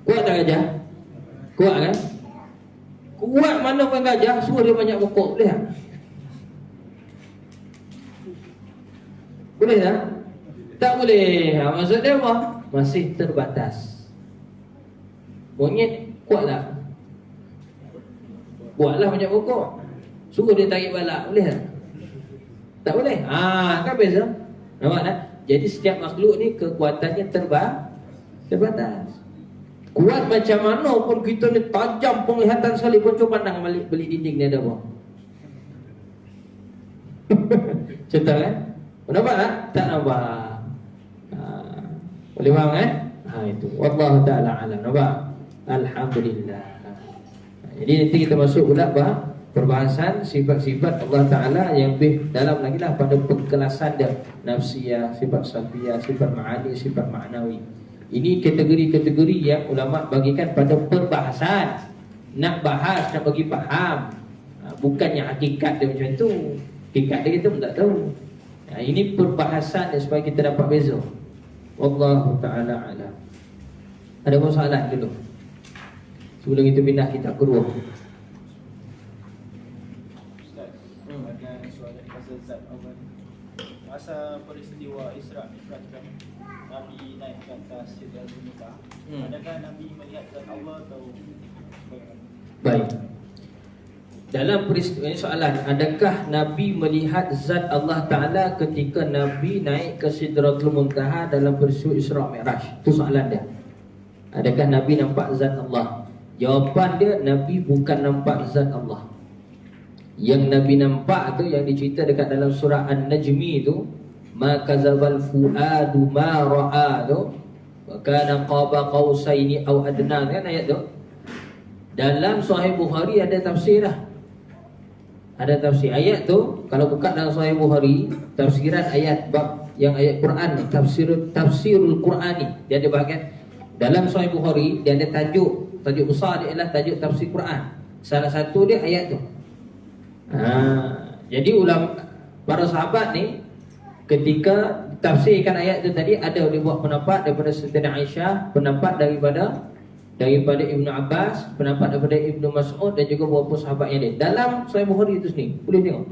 Kuat tak gajah? Kuat kan? Kuat mana pun gajah, suruh dia banyak pokok, boleh tak? Boleh tak? Tak boleh. Maksud dia apa? Masih terbatas. Monyet kuat tak? Kuatlah banyak pokok. Suruh dia tarik balak, boleh tak? Tak boleh. Kan beza. Nampak tak? Jadi setiap makhluk ni kekuatannya terbatas. Kuat macam mana pun kita ni tajam penglihatan sekali pun, cuba pandang beli dinding ni ada apa? Contoh kan? Nampak tak? Tak nampak. Boleh faham kan? Itu. Wallahu ta'ala alam. Nampak? Alhamdulillah. Jadi nanti kita masuk pula perbahasan sifat-sifat Allah Ta'ala yang lebih dalam lagi lah pada pengkelasan dia. Nafsiyah, sifat salbiyah, sifat ma'ani, sifat ma'nawi. Ini kategori-kategori yang ulama bagikan pada perbahasan. Nak bahas, nak bagi faham. Bukannya hakikat dia macam tu. Hakikat dia kita pun tak tahu. Ini perbahasan dia supaya kita dapat beza. Wallahu ta'ala alam. Ada masalah dulu sebelum kita pindah kitab kedua. Ustaz, ada soalan pasal zat Allah. Masa peristiwa Isra' Mi'raj kan, Nabi naik ke atas Sidratul Muntaha. Adakah Nabi melihat zat Allah atau bagaimana? Baik. Dalam peristiwa ini soalan, adakah Nabi melihat zat Allah Ta'ala ketika Nabi naik ke Sidratul Muntaha dalam peristiwa Isra' Mi'raj? Itu soalan dia. Adakah Nabi nampak zat Allah? Jawapan dia, Nabi bukan nampak zat Allah. Yang Nabi nampak tu, yang dicerita dekat dalam surah An-Najmi tu, ma kazabal fuadu ma ra'a tu, wa kana qaba qausaini aw adna, kan ayat tu. Dalam Sahih Bukhari ada tafsir dah. Ada tafsir ayat tu. Kalau buka dalam Sahih Bukhari, tafsiran ayat bab yang ayat Quran, tafsirul Qurani, dia ada bahagian dalam Sahih Bukhari, dia ada tajuk besar dia ialah tajuk tafsir Quran. Salah satu dia ayat tu. Jadi para sahabat ni ketika tafsirkan ayat tu tadi, ada dia buat pendapat daripada Sayyidatina Aisyah, pendapat daripada Ibnu Abbas, pendapat daripada Ibnu Mas'ud dan juga beberapa sahabat yang lain. Dalam Sahih Bukhari itu sendiri, boleh tengok.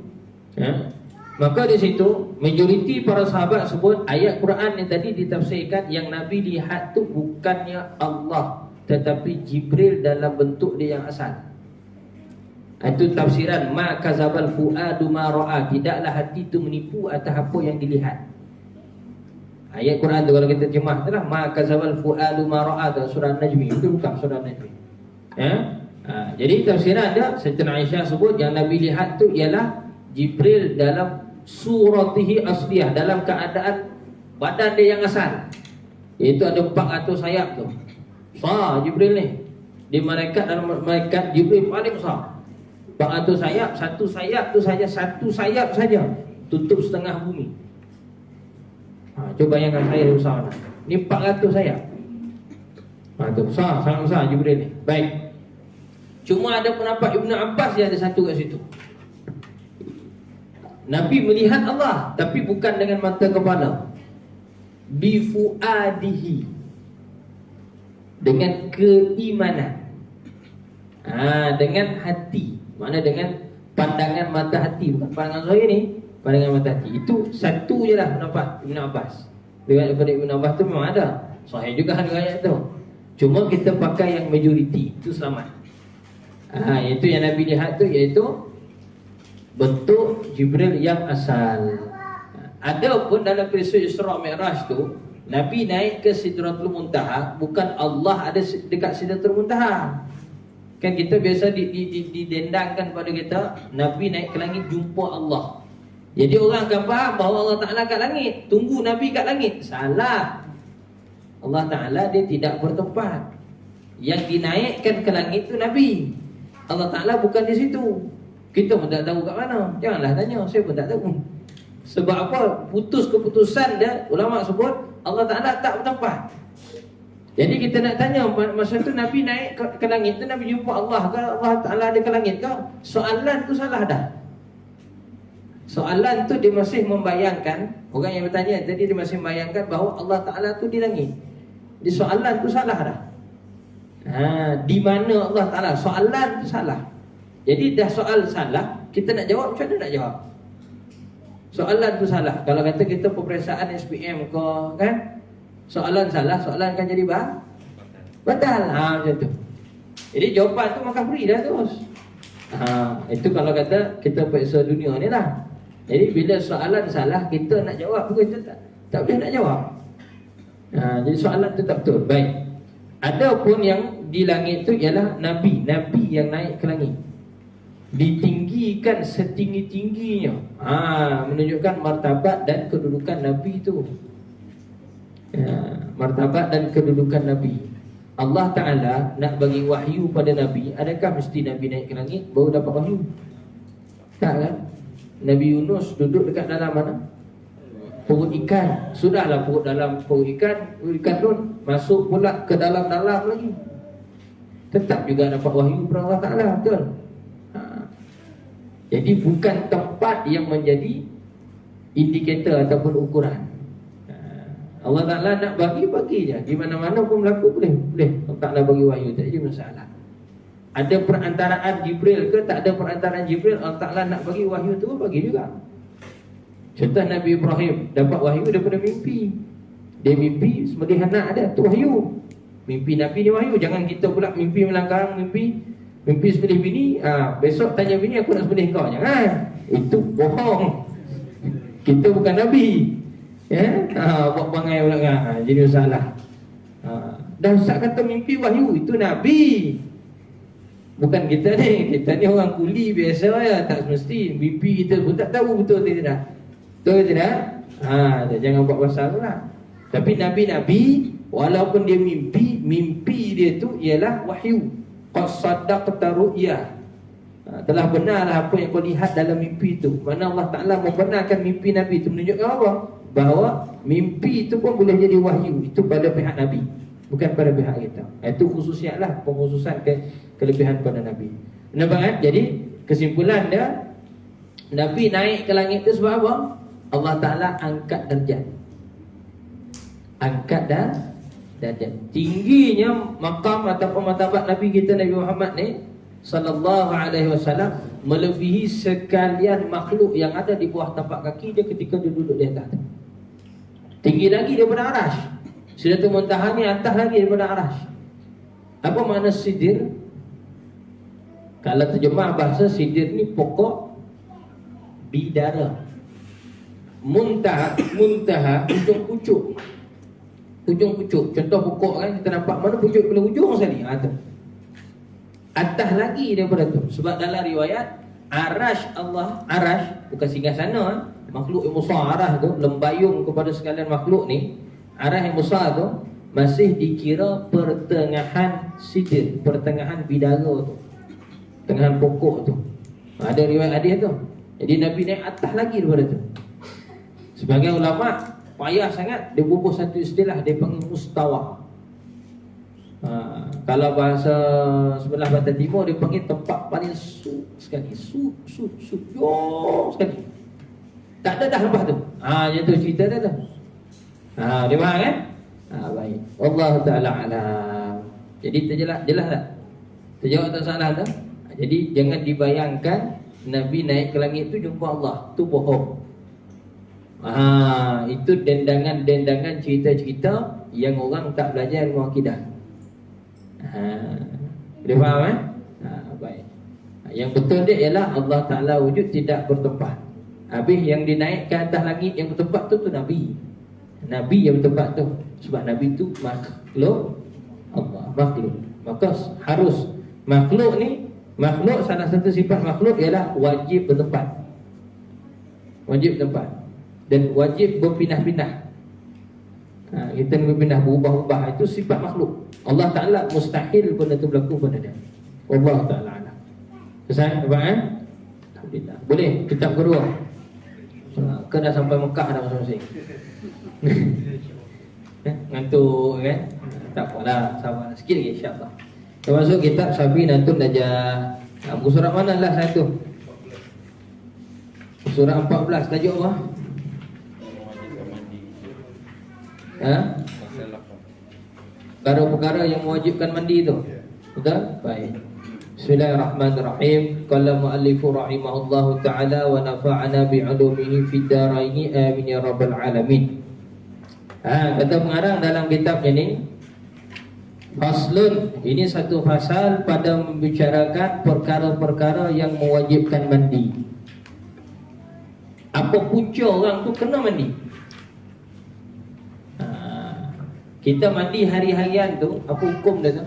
Maka di situ majoriti para sahabat sebut ayat Quran yang tadi ditafsirkan, yang Nabi lihat tu bukannya Allah tetapi Jibril dalam bentuk dia yang asal. Itu tafsiran ma kazabal fuadu ma ra'a, tidaklah hati itu menipu atas apa yang dilihat. Ayat Quran tu kalau kita terjemah itulah ma kazabal fuadu ma ra'a, surah An-Najmi. Itu bukan surah An-Najmi. Jadi tafsiran dia, Sayyidatina Aisyah sebut yang Nabi lihat tu ialah Jibril dalam suratihi asliyah, dalam keadaan badan dia yang asal. Iaitu ada 400 sayap tu. Besar Jibril ni. Di malaikat, dalam malaikat Jibril paling besar. 400 sayap, satu sayap saja tutup setengah bumi. Cuba bayangkan saya besar. Ni 400 sayap. Tu besar, sangat besar Jibril ni. Baik. Cuma ada pendapat Ibnu Abbas yang ada satu kat situ. Nabi melihat Allah tapi bukan dengan mata kepala. Bifuadihi, dengan keimanan. Dengan hati. Makna dengan pandangan mata hati, bukan pandangan saya ni, pandangan mata hati. Itu satu je lah pendapat Ibn Abbas. Daripada Ibn Abbas tu memang ada, sahih juga riwayat tu. Cuma kita pakai yang majoriti, itu selamat. Iaitu yang Nabi lihat tu, iaitu bentuk Jibril yang asal. Ada pun dalam peristiwa Isra Mi'raj tu, Nabi naik ke Sidratul Muntaha, bukan Allah ada dekat Sidratul Muntaha. Kan kita biasa didendangkan pada kita, Nabi naik ke langit jumpa Allah. Jadi orang akan faham bahawa Allah Ta'ala kat langit, tunggu Nabi kat langit. Salah. Allah Ta'ala dia tidak bertempat. Yang dinaikkan ke langit tu Nabi. Allah Ta'ala bukan di situ. Kita pun tak tahu kat mana. Janganlah tanya, saya pun tak tahu. Sebab apa? Putus keputusan dia, ulama sebut Allah Ta'ala tak bertempat. Jadi kita nak tanya, masa tu Nabi naik ke langit tu, Nabi jumpa Allah ke? Allah Ta'ala ada ke langit ke? Soalan tu salah dah. Soalan tu dia masih membayangkan, orang yang bertanya tadi dia masih membayangkan bahawa Allah Ta'ala tu di langit. Di soalan tu salah dah. Di mana Allah Ta'ala? Soalan tu salah. Jadi dah soal salah, kita nak jawab, macam mana nak jawab? Soalan tu salah. Kalau kata kita peperiksaan SPM ke, kan? Soalan salah, soalan akan jadi batal. Macam tu. Jadi jawapan tu maka free dah terus. Itu kalau kata kita periksa dunia ni lah. Jadi bila soalan salah, kita nak jawab pun kita tak boleh nak jawab. Jadi soalan tu tak betul. Baik. Ada pun yang di langit tu ialah Nabi yang naik ke langit, ditinggikan setinggi-tingginya. Menunjukkan martabat dan kedudukan Nabi itu. Martabat dan kedudukan Nabi. Allah Ta'ala nak bagi wahyu pada Nabi. Adakah mesti Nabi naik ke langit baru dapat wahyu? Tak kan? Nabi Yunus duduk dekat dalam mana? Perut ikan. Sudahlah dalam perut ikan tu masuk pula ke dalam-dalam lagi, tetap juga dapat wahyu dari Allah Ta'ala. Betul? Jadi bukan tempat yang menjadi indikator ataupun ukuran. Allah Ta'ala nak bagi je. Di mana-mana pun berlaku boleh. Allah Ta'ala bagi wahyu, tak ada masalah. Ada perantaraan Jibril ke tak ada perantaraan Jibril, Allah Ta'ala nak bagi wahyu tu bagi juga. Contoh Nabi Ibrahim dapat wahyu daripada mimpi. Dia mimpi sembelih anak dia, tu wahyu. Mimpi Nabi ni wahyu. Jangan kita pula mimpi melangkang, mimpi sembelih bini, besok tanya bini aku nak sembelih kau. Jangan. Itu bohong. Kita bukan Nabi. Buat bangai belakang. Jadi salah. Dan Ustaz kata mimpi wahyu, itu Nabi. Bukan kita ni orang kuli biasa ya, tak semesti mimpi kita pun tak tahu betul atau tidak. Betul atau tidak? Jangan buat pasal pula. Tapi nabi-nabi walaupun dia mimpi dia tu ialah wahyu. Qad saddaqta ru'ya. Telah benarlah apa yang kau lihat dalam mimpi itu. Mana Allah Ta'ala membenarkan mimpi Nabi itu, menunjukkan apa? Bahawa mimpi itu pun boleh jadi wahyu. Itu pada pihak Nabi, bukan pada pihak kita. Itu khususiat lah, pengkhususan kelebihan pada Nabi. Nampak kan? Jadi kesimpulan dia, Nabi naik ke langit itu sebab apa? Allah Ta'ala angkat darjat. Angkat darjat. Tingginya maqam ataupun martabat Nabi kita Nabi Muhammad ni sallallahu alaihi wasallam melebihi sekalian makhluk yang ada di bawah tapak kaki dia ketika dia duduk di atas. Tinggi lagi daripada Arash. Sidratul Muntaha ni atas lagi daripada Arash. Apa makna sidir? Kalau terjemah bahasa, sidir ni pokok bidara. Muntaha ujung pucuk. Ujung pucuk. Contoh pokok kan kita nampak mana pucuk bila ujung sekali. Tu. Atas lagi daripada tu. Sebab dalam riwayat Arash bukan singgasana, makhluk yang besar Arash tu, lembayung kepada sekalian makhluk ni. Arash yang besar tu masih dikira pertengahan sidir, pertengahan bidara tu, pertengahan pokok tu. Ada riwayat hadis tu. Jadi Nabi naik atas lagi daripada tu. Sebagai ulama payah sangat dia bubuh satu istilah, dia panggil mustawa. Kalau bahasa sebelah barat timur dia panggil tempat paling sud sekali, sud jauh sekali. Tak ada dah lepas tu. Yang tu cerita dia tu. Dia faham kan? Baik. Allah Ta'ala alam. Jadi terjelas tak? Terjawab tak salah tak? Jadi jangan dibayangkan Nabi naik ke langit tu jumpa Allah. Tu bohong. Itu dendangan cerita-cerita yang orang tak belajar ilmu akidah. Dia faham kan? Baik. Yang betul dia ialah Allah Ta'ala wujud tidak bertempat. Habis yang dinaikkan atas langit yang bertempat tu Nabi. Nabi yang bertempat tu. Sebab Nabi tu makhluk Allah, makhluk. Maka harus makhluk ni, makhluk salah satu sifat makhluk ialah wajib bertempat. Wajib bertempat. Dan wajib berpindah-pindah. Kita berpindah, berubah-ubah. Itu sifat makhluk. Allah Ta'ala mustahil benda tu berlaku pada dia. Allah Ta'ala alam. Selesai? Nampak kan? Alhamdulillah. Boleh? Kitab kedua. Kena sampai Mekah dah masing-masing. Ngantuk kan? Tak apalah, sabar sikit lagi insya-Allah. Termasuk kitab Safinatun Najah. Buku surat mana lah satu? Surah 14 tajuk apa? Perkara-perkara yang mewajibkan mandi tu. Betul? Baik. Bismillahirrahmanirrahim. Qala muallifu rahimahullahu taala wa nafa'ana bi'ulumihi fid dharaini amin ya rabbal alamin. Kata pengarang dalam kitabnya ni, faslun, ini satu fasal pada membicarakan perkara-perkara yang mewajibkan mandi. Apa punca orang tu kena mandi? Kita mandi hari-harian tu, apa hukum dia tu?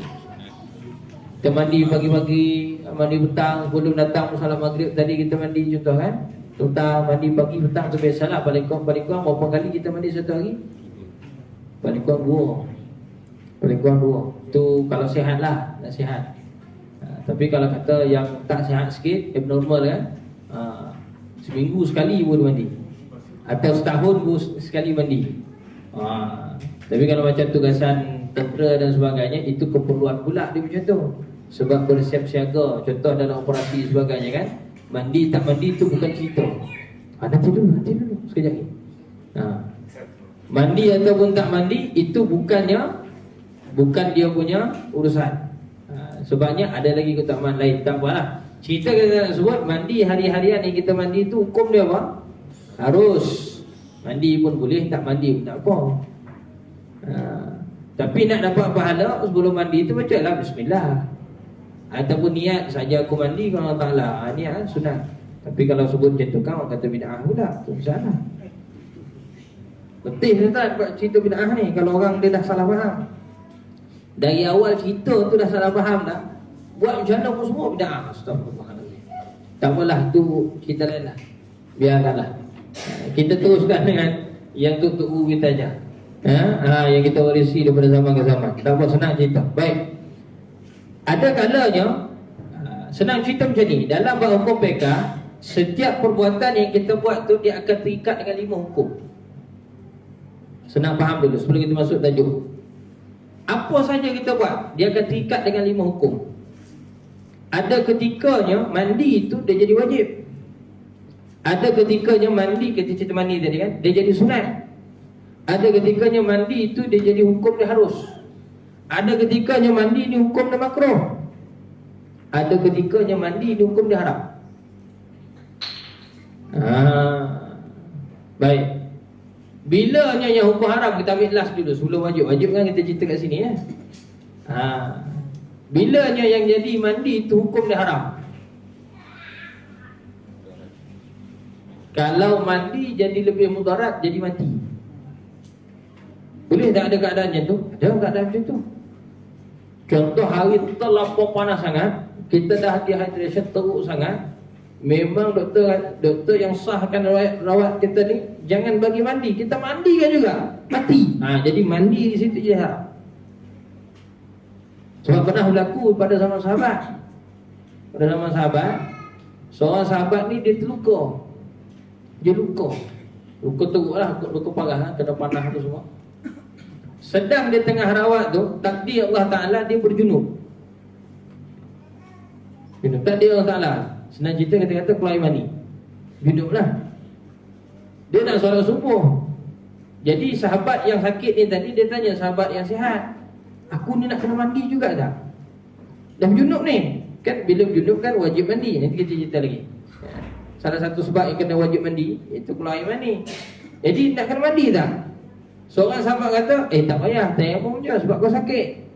Kita mandi pagi-pagi, mandi petang, sebelum datang salat maghrib tadi kita mandi contoh kan? Petang, mandi pagi, petang tu biasalah. Paling kurang berapa kali kita mandi satu hari? Paling kurang 2. Paling kurang 2. Tu kalau sihat lah, nak sihat. Tapi kalau kata yang tak sihat sikit, abnormal kan? Seminggu sekali pun mandi. Atau setahun pun sekali mandi. Tapi kalau macam tugasan tentera dan sebagainya, itu keperluan pula dia macam tu. Sebab bersiap siaga, contoh dalam operasi sebagainya kan. Mandi tak mandi itu bukan cerita. Nanti dulu sekejap ni. Mandi ataupun tak mandi itu bukan dia punya urusan. Sebabnya ada lagi keutamaan lain. Tak apalah. Cerita kita nak sebut mandi hari-harian yang kita mandi itu hukum dia apa? Harus. Mandi pun boleh, tak mandi pun tak apa. Tapi nak dapat pahala sebelum mandi itu bacalah bismillah. Ataupun niat saja aku mandi kalau Allah Ta'ala, niat sunat. Tapi kalau sebut macam tu kan orang kata bid'ah pula, tu salah. Betul tak cerita bid'ah ni? Kalau orang dia dah salah faham, dari awal cerita tu dah salah faham dah. buat macam mana pun semua bid'ah. Astagfirullahaladzim. Tak apalah, tu kita lain lah, biarkanlah. Kita teruskan dengan yang tu kita aja. Yang kita warisi daripada zaman ke zaman. Tak apa, senang cerita. Baik. Ada kalanya senang cerita macam ni. Dalam bab hukum PK, setiap perbuatan yang kita buat tu dia akan terikat dengan 5 hukum. Senang faham dulu sebelum kita masuk tajuk. Apa saja kita buat, dia akan terikat dengan 5 hukum. Ada ketikanya mandi itu dia jadi wajib. Ada ketikanya mandi, kita cerita mandi tadi kan, dia jadi sunat. Ada ketikanya mandi itu dia jadi hukum dia harus. Ada ketikanya mandi ni hukum dia makruh. Ada ketikanya mandi ni hukum dia haram. Baik. Bilanya yang hukum haram, kita ambil last dulu sebelum wajib. Wajib kan kita cerita kat sini ya. Bilanya yang jadi mandi itu hukum dia haram. Kalau mandi jadi lebih mudarat, jadi mati. Boleh tak ada keadaan macam tu? Ada keadaan macam tu. Contoh hari terlampau panas sangat, kita dah dehydration teruk sangat. Memang doktor yang sahkan rawat kita ni jangan bagi mandi, kita mandikan juga, mati. Jadi mandi di situ je haram. Sebab pernah berlaku pada zaman sahabat. Pada zaman sahabat, seorang sahabat ni dia terluka. Dia luka teruk lah, luka parah, kena panah tu semua. Sedang dia tengah rawat tu, takdir Allah Ta'ala dia berjunub. Takdir Allah Ta'ala, senang cerita kata-kata keluar air mani, junub lah. Dia nak solat subuh. Jadi sahabat yang sakit ni tadi, dia tanya sahabat yang sihat, aku ni nak kena mandi juga tak? Dah junub ni. Kan bila junub kan wajib mandi. Nanti kita cerita lagi. Salah satu sebab yang kena wajib mandi, itu keluar air mani. Jadi nak kena mandi tak? Seorang sahabat kata, tak payah, tanya pun je sebab kau sakit.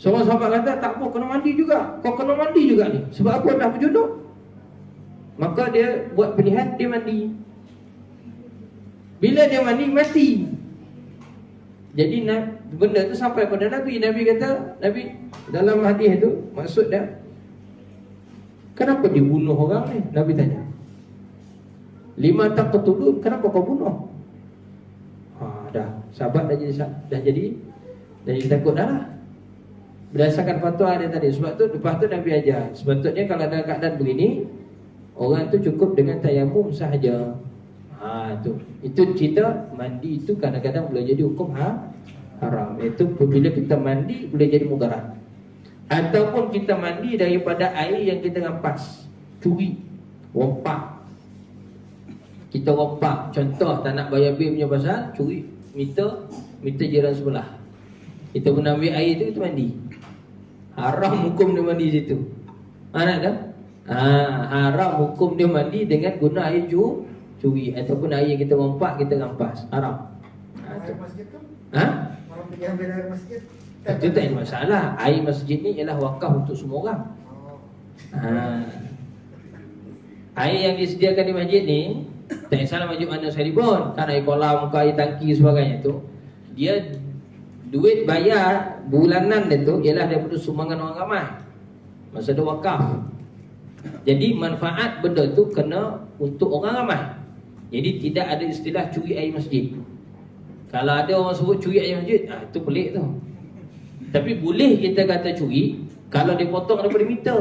Seorang sahabat kata, tak apa, kena mandi juga. Kau kena mandi juga ni. Sebab apa? Dah berjunub. Maka dia buat pilihan, dia mandi. Bila dia mandi, mati. Jadi benda tu sampai pada Nabi. Nabi kata, Nabi dalam hadis tu, maksud dia, kenapa dia bunuh orang ni? Nabi tanya, 5 taqtulun, kenapa kau bunuh? Dah sahabat dah jadi takut dah lah. Berdasarkan fatwa dia tadi. Sebab tu lepas tu Nabi ajar, sepatutnya kalau ada keadaan begini, orang tu cukup dengan tayamum sahaja. Itu cerita mandi itu kadang-kadang boleh jadi hukum haram. Itu bila kita mandi boleh jadi mudarat. Ataupun kita mandi daripada air yang kita rampas, curi, rompak. Kita rompak, contoh tak nak bayar bil punya pasal, curi meter jiran sebelah. Kita pun ambil air tu, kita mandi. Haram hukum dia mandi situ. Nak tak? Haram hukum dia mandi dengan guna air curi ataupun air yang kita rompak, kita rampas. Haram. Air masjid tu? Kalau pergi ambil air masjid, itu tak ada masalah. Air masjid ni ialah wakaf untuk semua orang. Air yang disediakan di masjid ni, tak salah masjid mana sekalipun, kan air kolam, air tangki sebagainya tu, dia duit bayar bulanan dia tu ialah daripada sumbangan orang ramai. Masa dia wakaf. Jadi manfaat benda tu kena untuk orang ramai. Jadi tidak ada istilah curi air masjid. Kalau ada orang sebut curi air masjid, itu pelik tu. Tapi boleh kita kata curi kalau dia potong daripada meter.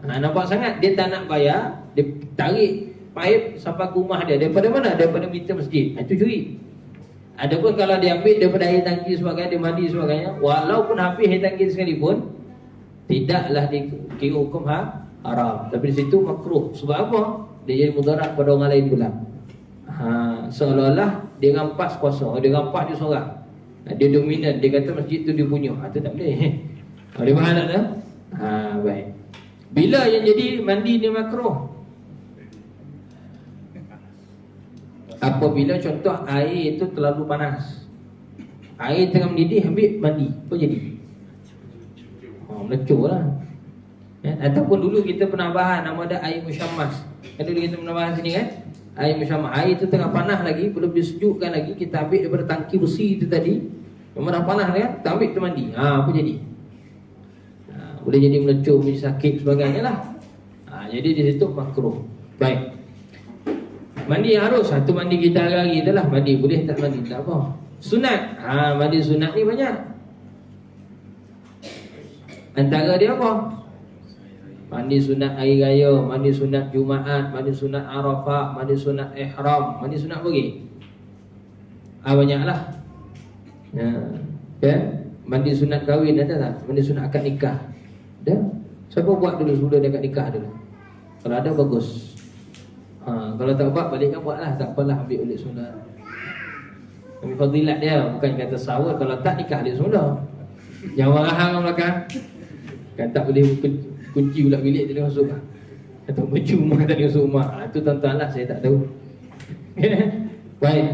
Nampak sangat dia tak nak bayar, dia tarik paip sampai ke rumah dia. Daripada mana? Daripada meter masjid. Itu curi. Adapun kalau dia ambil daripada air tangki sebagainya, dia mandi sebagainya, walaupun habis air tangki sekalipun, tidaklah dikira hukum haram. Tapi di situ makruh. Sebab apa? Dia jadi mudarat pada orang lain pula. Seolah-olah dia rampas kuasa, dia rampas dia seorang. Dia dominan, dia kata masjid tu dia punya. Itu tak boleh. Boleh faham tak? Baik. Bila yang jadi mandi ni makruh? Apabila contoh air itu terlalu panas. Air tengah mendidih, ambil mandi, apa jadi? Melecur lah. Ataupun dulu kita pernah bahas nama ada air musyammas. Dulu kita pernah bahas sini kan, air musyammas. Air itu tengah panas lagi, belum disejukkan lagi, kita ambil daripada tangki besi itu tadi, Memang dah panas kan, tak ambil tu mandi. Apa jadi? Boleh jadi melecur, boleh sakit sebagainya lah. Jadi di situ makruh. Baik. Mandi harus. Satu mandi kita hari-hari tu lah. Mandi boleh tak mandi tak apa. Sunat. Mandi sunat ni banyak. Antara dia apa? Mandi sunat hari raya, mandi sunat Jumaat, mandi sunat Arafah, mandi sunat ihram, mandi sunat pergi. Banyaklah. Ya. Mandi sunat kahwin ada tak? Mandi sunat akad nikah. Ada. Siapa buat dulu sebelum dia akad nikah dulu? Kalau ada bagus. Kalau tak buat balikkan buatlah, tak apalah, ambil ulit sunat. Ambil fadilat dia, bukan kata sawat. Kalau tak nikah dia semula. Jangan marah hang belakang. Kan tak boleh kunci pula bilik dia masuk. Atau kunci rumah tak boleh masuk rumah. Itu tuan-tuan lah, saya tak tahu. Baik.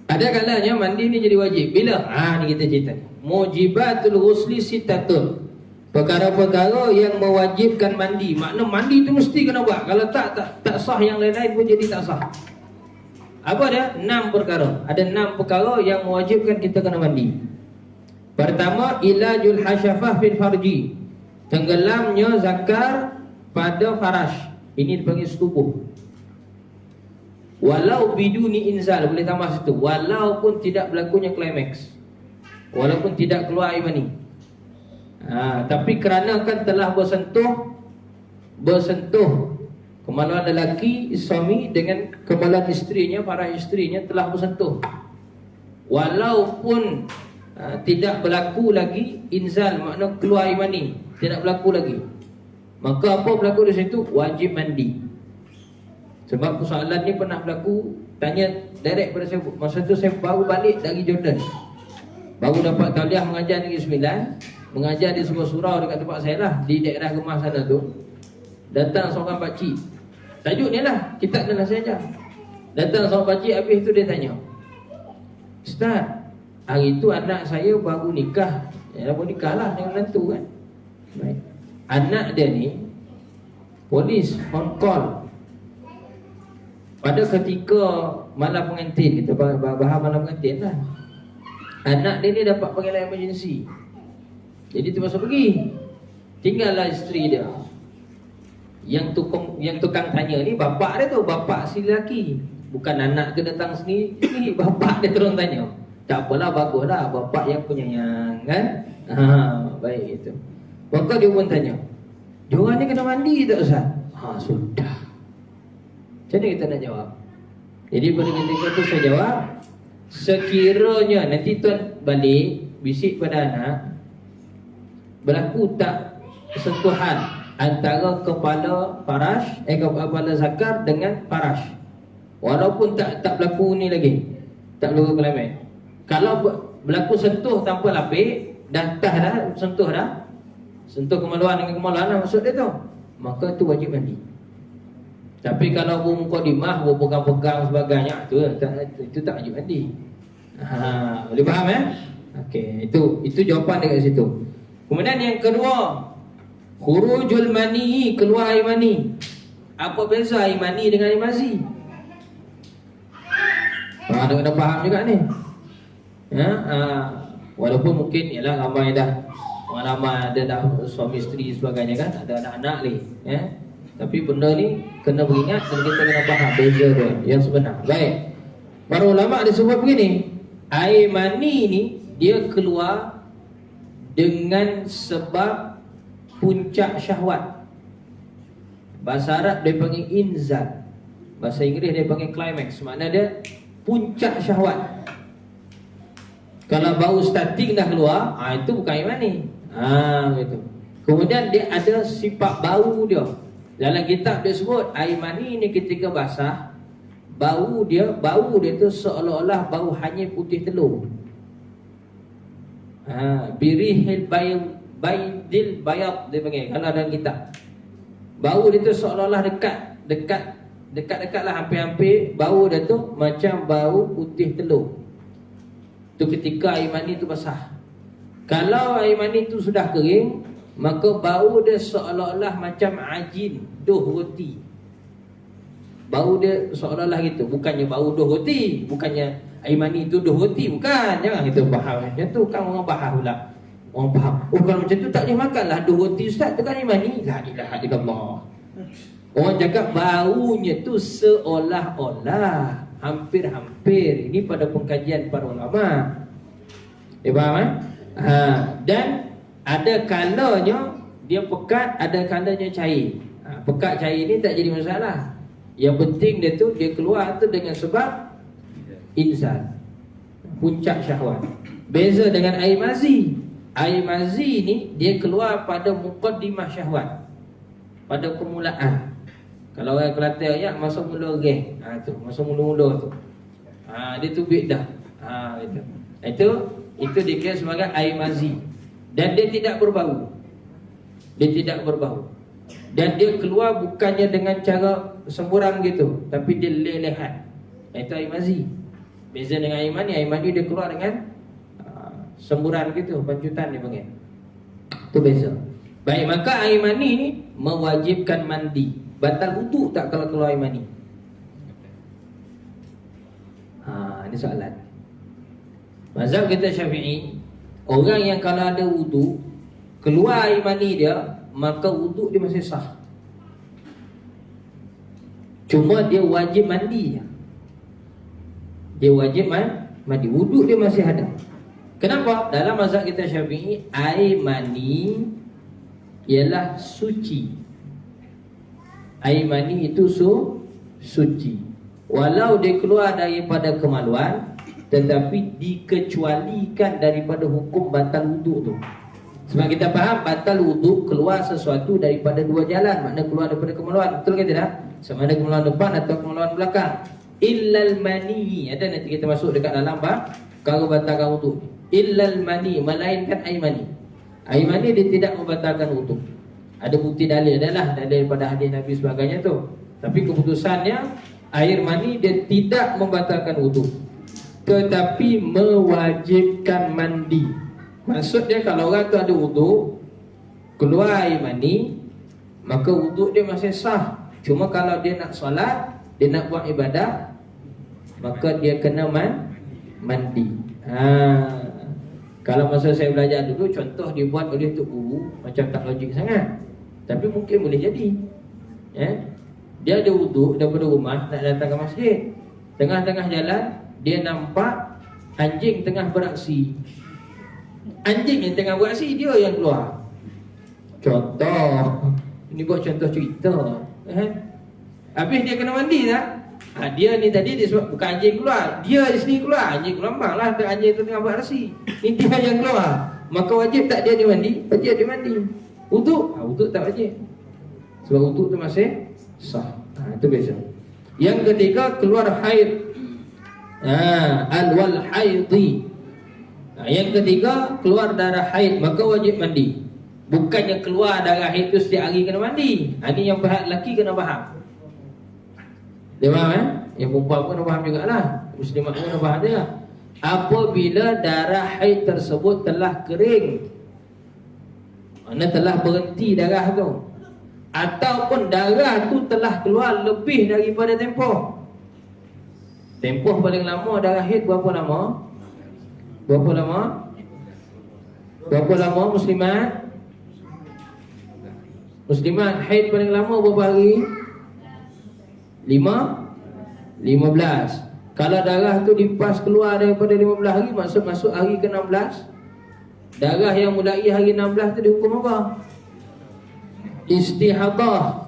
Ada kalanya mandi ni jadi wajib. Bila? Ni kita cerita ni. Mujibatul ghusli sittatun. Perkara-perkara yang mewajibkan mandi. Makna mandi tu mesti kena buat. Kalau tak sah, yang lain-lain pun jadi tak sah. Apa dia? 6 perkara. Ada 6 perkara yang mewajibkan kita kena mandi. Pertama, ilajul hasyafah fil farji. Tenggelamnya zakar pada farash. Ini dipanggil setubuh. Walau biduni inzal. Boleh tambah situ. Walaupun tidak berlakunya klimaks. Walaupun tidak keluar air mani. Tapi kerana kan telah bersentuh kemaluan lelaki suami dengan kemaluan isterinya, para isterinya telah bersentuh. Walaupun tidak berlaku lagi inzal, makna keluar air mani, tidak berlaku lagi. Maka apa berlaku di situ? Wajib mandi. Sebab persoalan ni pernah berlaku, tanya direct pada saya. Masa tu saya baru balik dari Jordan. Baru dapat tauliah mengajar Negeri Sembilan. Mengajar di sebuah surau dekat tempat saya lah, di daerah Gemah sana tu. Datang seorang pakcik. Tajuk ni lah, kitab ni lah saya ajar. Datang seorang pakcik, habis tu dia tanya, Ustaz, hari tu anak saya baru nikah. Baru nikah lah dengan menantu kan. Baik. Anak dia ni polis on call pada ketika malam pengantin. Kita bahas malam pengantin lah. Anak dia ni dapat panggilan emergency. Jadi terpaksa pergi. Tinggallah isteri dia. Yang tukang tanya ni bapak dia tu, bapak si lelaki. Bukan anak tu datang sendiri, bapak dia terus tanya. Tak apalah, baguslah, bapak yang penyayang kan. Baik itu. Maka dia pun tanya, diorang ni kena mandi tak Ustaz? Sudah. Macam mana kita nak jawab? Jadi pada ketika tu saya jawab, sekiranya nanti tuan balik bisik pada anak, berlaku tak sentuhan antara kepala farash, kepala zakar dengan farash, walaupun tak berlaku ni lagi, tak berlaku kelamin. Kalau berlaku sentuh tanpa lapik, dah sentuh kemaluan dengan kemaluan lah maksud dia tu, maka tu wajib mandi. Tapi kalau bermukadimah, berpegang-pegang sebagainya, itu tak wajib mandi. Boleh faham Okey, itu jawapan dekat situ. Kemudian yang kedua, khurujul mani, keluar air mani. Apa beza air mani dengan air mazi? Ada kena faham juga ni. Walaupun mungkin ialah ramai dah, ramai ada dah suami isteri sebagainya kan, ada anak-anak ni. Tapi benda ni kena beringat dan kita kena faham beza dia yang sebenar. Baik. Para ulama disebut begini, air mani ni dia keluar dengan sebab puncak syahwat. Bahasa Arab dia panggil inzal, bahasa Inggeris dia panggil climax. Makna dia puncak syahwat. Kalau bau starting dah keluar, itu bukan air mani. Gitu. Kemudian dia ada sifat bau dia. Dalam kitab dia sebut air mani ni ketika basah, bau dia tu seolah-olah bau hanyir putih telur. Birihil baydil bayad dia panggil kalau dalam kitab. Bau dia tu seolah-olah dekat lah, hampir-hampir bau dia tu macam bau putih telur. Tu ketika air mani tu basah. Kalau air mani tu sudah kering, maka bau dia seolah-olah macam ajin doh roti. Bau dia seolah-olah gitu. Bukannya bau doh roti, bukannya air mani itu doh roti, bukan. Jangan kita faham macam tu. Kan orang faham pula. Orang faham. Oh kalau macam tu tak boleh makan lah doh roti ustaz, tu kan air mani. La ilaha illallah. Orang cakap baunya tu seolah-olah, hampir-hampir. Ini pada pengkajian para ulama. Dia faham kan? Dan ada kalanya dia pekat, ada kalanya cair. Pekat cair ni tak jadi masalah. Yang penting dia tu dia keluar tu dengan sebab inzal, puncak syahwat. Beza dengan air mazi. Air mazi ni dia keluar pada muqaddimah syahwat, pada permulaan. Kalau orang Kelantan ayat masa mula geh, tu masa mula-mula tu. Dia tubik dah. Itu dikira sebagai air mazi. Dan dia tidak berbau. Dia tidak berbau. Dan dia keluar bukannya dengan cara semburan gitu, tapi dia lelehan. Itu air mazi. Beza dengan air mani. Air mani dia keluar dengan semburan gitu, pancutan dia panggil. Itu beza. Baik, maka air mani ni mewajibkan mandi. Batal wudu tak kalau keluar air mani? Ini soalan. Mazhab kita Syafi'i, orang yang kalau ada wudu keluar air mani dia, maka wudu dia masih sah. Cuma dia wajib mandi. Dia wajib mandi. Wudu dia masih ada. Kenapa? Dalam mazhab kita Syafi'i, air mani ialah suci. Air mani itu suci. Walau dia keluar daripada kemaluan, tetapi dikecualikan daripada hukum batal wudu tu. Sebab kita faham batal wudu keluar sesuatu daripada dua jalan. Makna keluar daripada kemaluan. Betul ke tidak? Sama ada kemaluan depan atau kemaluan belakang. Illal mani. Ada nanti kita masuk dekat dalam bab kalau batalkan wudu. Illal mani, melainkan air mani. Air mani dia tidak membatalkan wudu. Ada bukti dalil adalah daripada hadis Nabi sebagainya tu. Tapi keputusannya air mani dia tidak membatalkan wudu, tetapi mewajibkan mandi. Maksudnya kalau orang tu ada wudu, keluar air mani, maka wudu dia masih sah. Cuma kalau dia nak solat, dia nak buat ibadah, maka dia kena mandi. Kalau masa saya belajar dulu, contoh dibuat oleh Tok Guru, macam tak logik sangat, tapi mungkin boleh jadi. Dia ada wudu daripada rumah nak datang ke masjid. Tengah-tengah jalan dia nampak anjing tengah beraksi. Anjing yang tengah beraksi, dia yang keluar. Contoh. Ini buat contoh cerita. Habis dia kena mandi tak? Dia ni tadi dia sebab bukan anjing keluar, dia di sini keluar. Anjing kelambang lah, anjing tu tengah beraksi. Ni dia yang keluar. Maka wajib tak dia mandi? Wajib dia mandi. Wudu? Wudu tak wajib. Sebab wudu tu masih sah. Itu biasa. Yang ketiga, keluar haid. Al-wal haidhi. Yang ketiga, keluar darah haid, maka wajib mandi. Bukannya keluar darah haid tu setiap hari kena mandi. Ini yang pihak lelaki kena faham. Dia faham Yang perempuan pun kena faham jugalah. Muslimat pun kena faham dia. Apabila darah haid tersebut telah kering, mana telah berhenti darah tu, ataupun darah tu telah keluar lebih daripada tempoh. Tempoh paling lama darah haid berapa lama? Berapa lama? Berapa lama muslimat? Muslimat haid paling lama berapa hari? 15. Kalau darah tu dipas keluar daripada 15 hari, masuk hari ke-16, darah yang mulai hari 16 tu dihukum apa? Istihadah.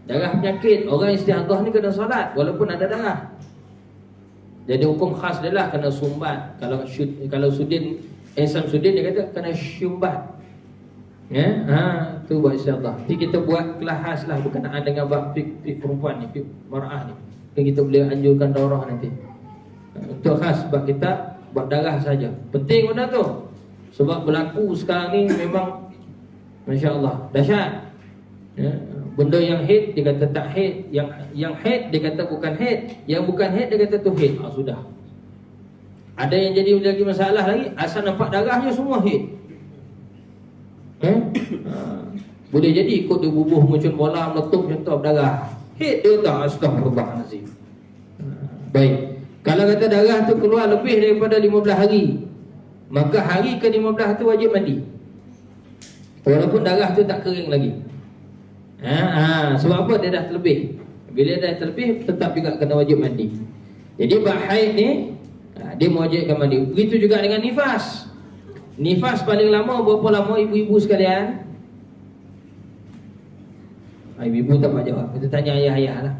Darah penyakit. Orang istihadah ni kena solat walaupun ada darah. Jadi hukum khas dia lah kena sumbat. Kalau Sudin Samsudin dia kata kena syumbat. Tu buat istihadah. Jadi kita buat kelas khas lah berkenaan dengan bab fiqh perempuan ni, fiqh mar'ah ni. Kita boleh anjurkan daurah nanti. Untuk khas sebab kita buat darah saja. Penting benda tu. Sebab berlaku sekarang ni memang masya-Allah dahsyat. Benda yang haid dia kata tak haid, yang haid dia kata bukan haid, yang bukan haid dia kata tu haid. Sudah. Ada yang jadi lagi masalah lagi, asal nampak darahnya semua haid. Boleh jadi ikut dia bubuh macam bola meletup contoh berdarah. Haid dia tak, astagfirullahalazim. Baik. Kalau kata darah tu keluar lebih daripada 15 hari, maka hari ke-15 tu wajib mandi. Walaupun darah tu tak kering lagi. Sebab apa? Dia dah terlebih. Bila dah terlebih, tetap juga kena wajib mandi. Jadi bab haid ni dia mewajibkan mandi. Begitu juga dengan nifas. Nifas paling lama berapa lama ibu-ibu sekalian? Ibu-ibu tak nak jawab. Kita tanya ayah-ayah lah.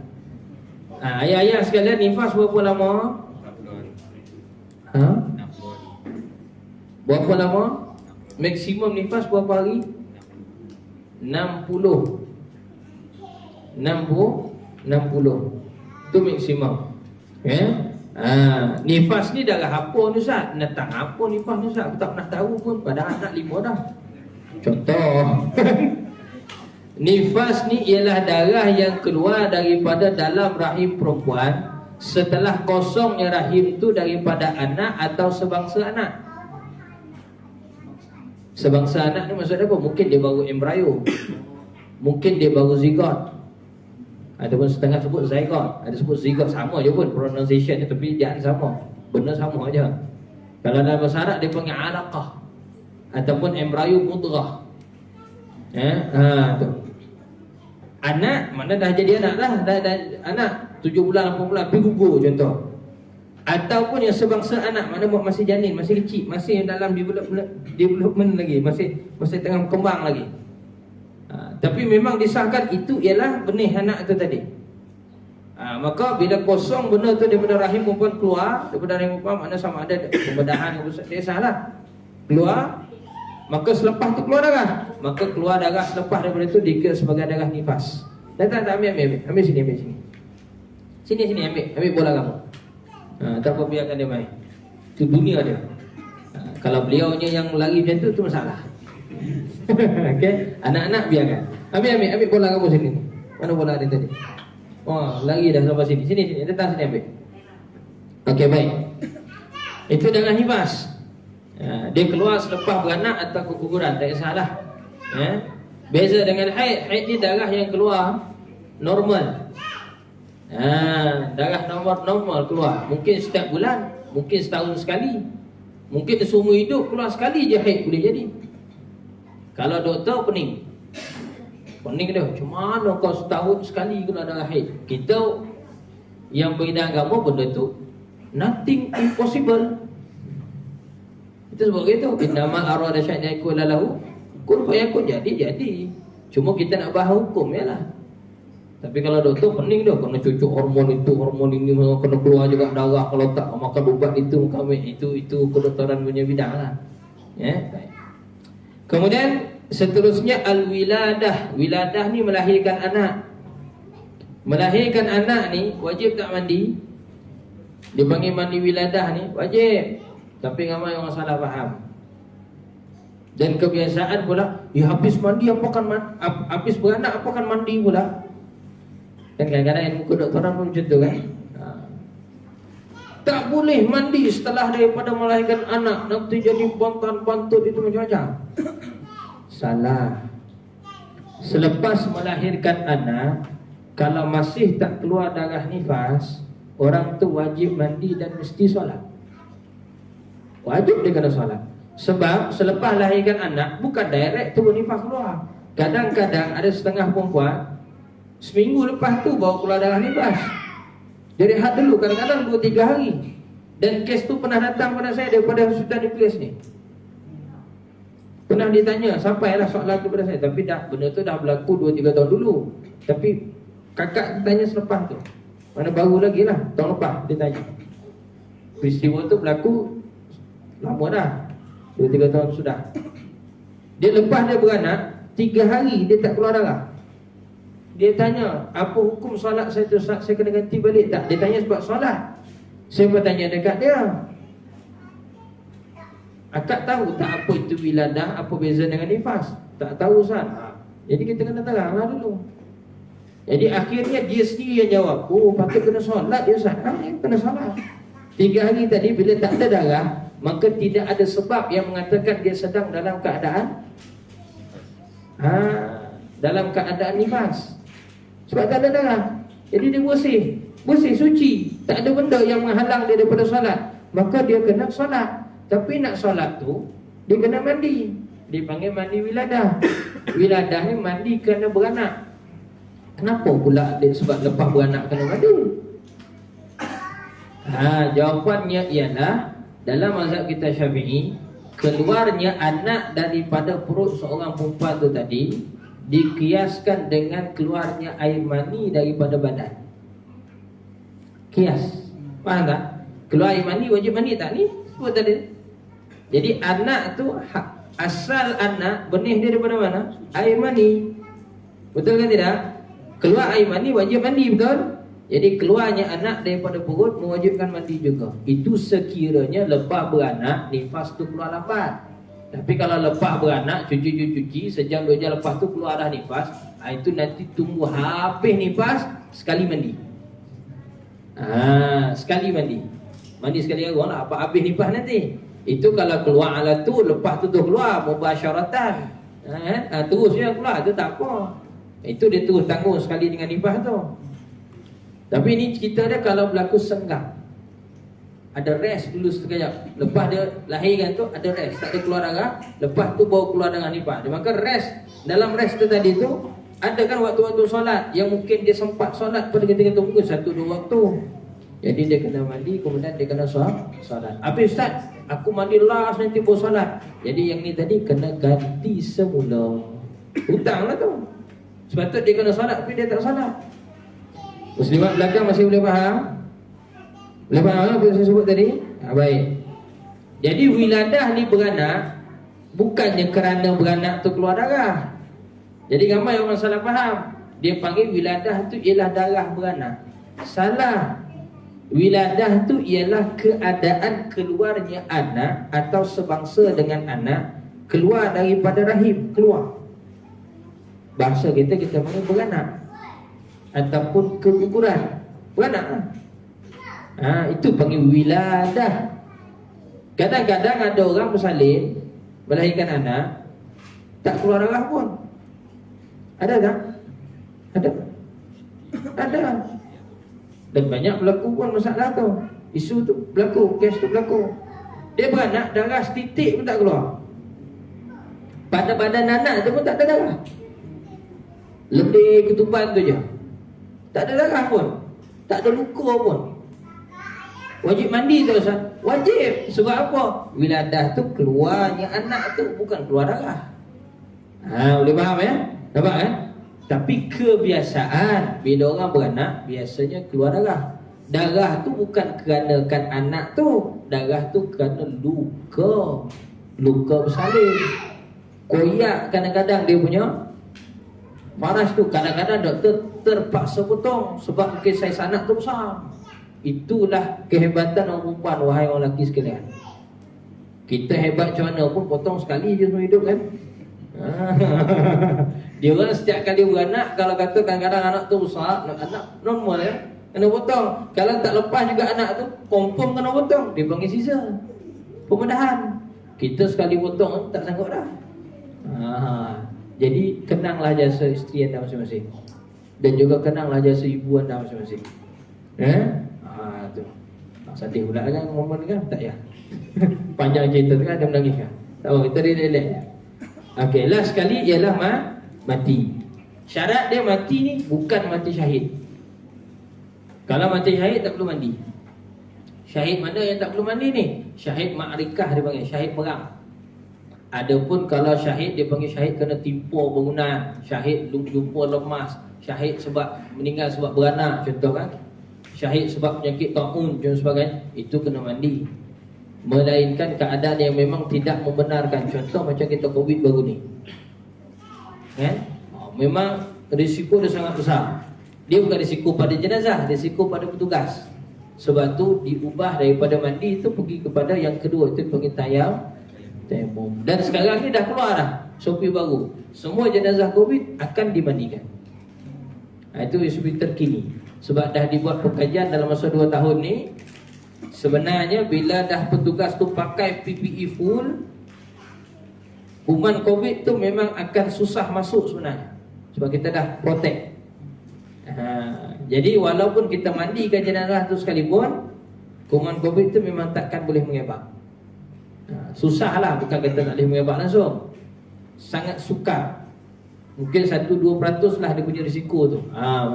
Ayah-ayah sekalian, nifas berapa lama? Berapa lama? Maksimum nifas berapa hari? 60. Itu maksimum. Nifas ni darah apa ni Ustaz? Natang apa nifas ni Ustaz? Aku tak pernah tahu pun. Padahal anak 5 dah. Contoh. Nifas ni ialah darah yang keluar daripada dalam rahim perempuan setelah kosongnya rahim tu daripada anak atau sebangsa anak. Sebangsa anak ni maksudnya apa? Mungkin dia baru embrio, mungkin dia baru zigot, ataupun setengah sebut zygote, ada sebut zigot, sama je pun pronunciation, tapi dia sama, benda sama aja. Kalau dalam bahasa Arab dia panggil alaqah ataupun embrio mudrah. Tu. Anak mana dah jadi anak dah anak 7 bulan 8 bulan pergi gugur contoh. Ataupun yang sebangsa anak mana masih janin, masih kecil, masih dalam development lagi, masih tengah berkembang lagi. Tapi memang disahkan itu ialah benih anak itu tadi. Maka bila kosong benda tu daripada rahim perempuan keluar, daripada rahim perempuan mana sama ada pembedahan dia salah keluar, maka selepas tu keluar darah, maka keluar darah selepas daripada itu dikira sebagai darah nifas. Datang ambil sini, sini ambil bola kamu. Tak apa, biarkan dia main. Itu dunia dia. Kalau beliaunya yang lari macam tu masalah. Okey, anak-anak biarkan. Ambil bola kamu sini. Mana bola dia tadi? Oh, lari dah sampai sini. Sini, datang sini ambil. Okey, baik. Itu darah nifas. Dia keluar selepas beranak atau keguguran, tak kisahlah. Beza dengan haid. Haid ni darah yang keluar normal. Darah normal keluar. Mungkin setiap bulan, mungkin setahun sekali, mungkin seumur hidup keluar sekali je haid boleh jadi. Kalau doktor pening dia, macam mana kau setahun sekali keluar darah haid? Kita yang berbidang agama benda tu nothing impossible. Itu sebab itu innama arada syai'an yakul lahu kun fayakun, jadi. Cuma kita nak bahas hukum yalah. Tapi kalau doktor pening dia kena cucuk hormon itu, hormon ini, kena keluar juga darah, kalau tak makan ubat itu, itu kedoktoran punya bidang lah. Baik. Kemudian seterusnya al-wiladah. Wiladah ni melahirkan anak. Melahirkan anak ni wajib tak mandi? Dipanggil mandi wiladah ni wajib. Tapi ramai orang salah faham. Dan kebiasaan pula, habis mandi habis beranak apakan mandi pula. Kan kadang-kadang yang kedoktoran pun macam tu kan. Tak boleh mandi setelah daripada melahirkan anak, nanti jadi pantut itu macam-macam. Salah. Selepas melahirkan anak, kalau masih tak keluar darah nifas, orang tu wajib mandi dan mesti solat. Wajib dia kena solat. Sebab selepas lahirkan anak bukan direct turun nifas keluar. Kadang-kadang ada setengah perempuan seminggu lepas tu baru keluar darah nifas. Jadi had dulu kadang-kadang 2-3 hari. Dan kes tu pernah datang pada saya daripada hospital nukleus ni. Pernah ditanya, sampailah soalan tu pada saya. Tapi benda tu dah berlaku 2-3 tahun dulu. Tapi kakak tanya selepas tu. Mana baru lagi lah, tahun lepas dia tanya. Peristiwa tu berlaku lama dah, 2-3 tahun sudah. Dia lepas dia beranak 3 hari dia tak keluar darah. Dia tanya, apa hukum solat saya tu? Saya kena ganti balik tak? Dia tanya sebab solat. Saya bertanya dekat dia, akak tahu tak apa itu wiladah, apa beza dengan nifas? Tak tahu Ustaz. Jadi kita kena teranglah dulu. Jadi akhirnya dia sendiri yang jawab, oh patut kena solat dia Ustaz. Dia kena solat 3 hari tadi bila tak ada darah, maka tidak ada sebab yang mengatakan dia sedang dalam keadaan dalam keadaan nifas. Sebab tak ada darah. Jadi dia bersih suci, tak ada benda yang menghalang dia daripada solat, maka dia kena solat. Tapi nak solat tu dia kena mandi. Dipanggil mandi wiladah. Wiladah ni mandi kerana beranak. Kenapa pula dia sebab lepas beranak kena mandi? Jawapannya ialah dalam mazhab kita Syafi'i, keluarnya anak daripada perut seorang perempuan tu tadi dikiaskan dengan keluarnya air mani daripada badan. Kias. Faham tak? Keluar air mani wajib mandi tak ni? Sebut tadi. Jadi anak tu asal anak benih dia daripada mana? Air mani. Betul ke tidak? Keluar air mani wajib mandi, betul? Jadi keluarnya anak daripada perut mewajibkan mandi juga. Itu sekiranya lepas beranak nifas tu keluar lambat. Tapi kalau lepas beranak cuci sejam 2 jam lepas tu keluar dah nifas, itu nanti tunggu habis nifas sekali mandi. Sekali mandi. Mandi sekali orang lah, apa habis nifas nanti. Itu kalau keluar alat tu, lepas tu keluar mubasyaratan. Terus dia keluar, tu tak apa. Itu dia terus tanggung sekali dengan nifas tu. Tapi ni kita dia kalau berlaku senggang, ada rest dulu sekejap. Lepas dia lahirkan tu ada rest, tak ada keluar darah. Lepas tu baru keluar dengan nifas. Maka rest, dalam rest tu tadi tu ada kan waktu-waktu solat yang mungkin dia sempat solat pada ketika tunggu 1-2 waktu. Jadi dia kena mandi, kemudian dia kena solat. Habis Ustaz, aku mandi last nanti baru solat. Jadi yang ni tadi kena ganti semula. Hutang lah tu. Sepatut dia kena solat tapi dia tak solat. Muslimat belakang masih boleh faham? Boleh faham apa yang saya sebut tadi? Baik. Jadi wiladah ni beranak bukannya kerana beranak tu keluar darah. Jadi ramai orang salah faham. Dia panggil wiladah tu ialah darah beranak. Salah. Wiladah tu ialah keadaan keluarnya anak atau sebangsa dengan anak keluar daripada rahim, keluar. Bahasa kita panggil beranak ataupun keguguran. Beranak lah. Itu panggil wiladah. Kadang-kadang ada orang bersalin, melahirkan anak, tak keluar darah pun. Ada tak? Ada. Dan banyak berlaku pun masalah tu. Isu tu berlaku, kes tu berlaku. Dia beranak, darah setitik pun tak keluar. Pada badan anak tu pun tak ada darah. Lebih ketuban tu je. Tak ada darah pun, tak ada luka pun. Wajib mandi tu Ustaz? Wajib. Sebab apa? Wiladah tu keluarnya anak tu, bukan keluar darah. Boleh faham ya? Nampak Tapi kebiasaan bila orang beranak biasanya keluar darah. Darah tu bukan kerana kan anak tu, darah tu kerana luka bersalin. Koyak kadang-kadang dia punya faras tu, kadang-kadang doktor terpaksa potong sebab mungkin saiz anak tu besar. Itulah kehebatan orang perempuan, wahai orang lelaki sekalian. Kita hebat macam mana pun potong sekali je semua hidup kan. Dia orang setiap kali beranak, kalau kata kadang-kadang anak tu besar, anak normal ya, kena potong. Kalau tak lepas juga anak tu, confirm kena potong. Dia panggil sisa pembedahan. Kita sekali potong tak sanggup dah. Jadi kenanglah jasa isteri anda masing-masing, dan juga kenanglah jasa ibu anda masing-masing. Tu. Sedih pula kan momen kan? Tak ya. Panjang cerita tu kan, ada menangis kan? Tak apa, kita relax. Okey, last sekali ialah mati. Syarat dia mati ni bukan mati syahid. Kalau mati syahid tak perlu mandi. Syahid mana yang tak perlu mandi ni? Syahid ma'rikah dia panggil, syahid perang. Adapun kalau syahid dia panggil syahid kena timpur bangunan, syahid jumpa lemas, syahid sebab meninggal sebab beranak contoh kan, syahid sebab penyakit taun dan sebagainya, itu kena mandi. Melainkan keadaan yang memang tidak membenarkan, contoh macam kita COVID baru ni kan, memang risiko dia sangat besar. Dia bukan risiko pada jenazah, risiko pada petugas. Sebab tu diubah daripada mandi itu pergi kepada yang kedua, itu panggil tayamum. Dan sekarang ni dah keluar dah SOP baru, semua jenazah COVID akan dimandikan. Itu SOP terkini. Sebab dah dibuat pengkajian dalam masa 2 tahun ni. Sebenarnya bila dah petugas tu pakai PPE full, kuman COVID tu memang akan susah masuk sebenarnya, sebab kita dah protect. Jadi walaupun kita mandikan jenazah tu sekalipun, kuman COVID tu memang takkan boleh mengebak. Susahlah, bukan kata tak boleh mengebak langsung. Sangat sukar. Mungkin 1-2% lah dia punya risiko tu.